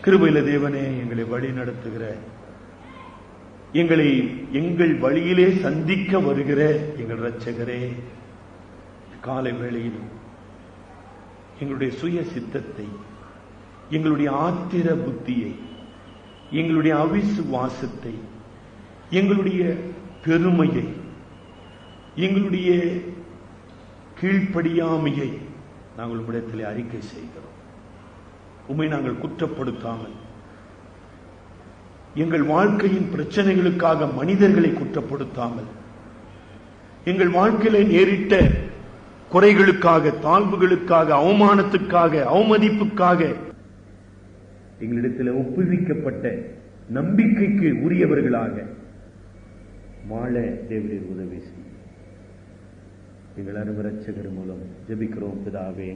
கிருபையில தேவனே, எங்களை வழி நடத்துகிற, எங்களை எங்கள் வழியிலே சந்திக்க வருகிற எங்கள் இரட்சகரே, காலை வேளையிலும் எங்களுடைய சுய சித்தத்தை, எங்களுடைய ஆத்திர புத்தியை, எங்களுடைய அவிசுவாசத்தை, எங்களுடைய பெருமையை, எங்களுடைய கீழ்ப்படியாமையை நாங்கள் உம்மிடத்தில் அறிக்கை செய்கிறோம். உம்மை நாங்கள் குற்றப்படுத்தாமல், எங்கள் வாழ்க்கையின் பிரச்சனைகளுக்காக மனிதர்களை குற்றப்படுத்தாமல், எங்கள் வாழ்க்கையில நேரிட்ட குறைகளுக்காக, தாழ்வுகளுக்காக, அவமானத்துக்காக, அவமதிப்புக்காக எங்களிடத்தில் ஒப்புவிக்கப்பட்ட நம்பிக்கைக்கு உரியவர்களாக வாழ தேவரீர் உதவி செய்யும். எங்கள் அருமை இரட்சகர் மூலம் ஜெபிக்கிறோம் பிதாவே.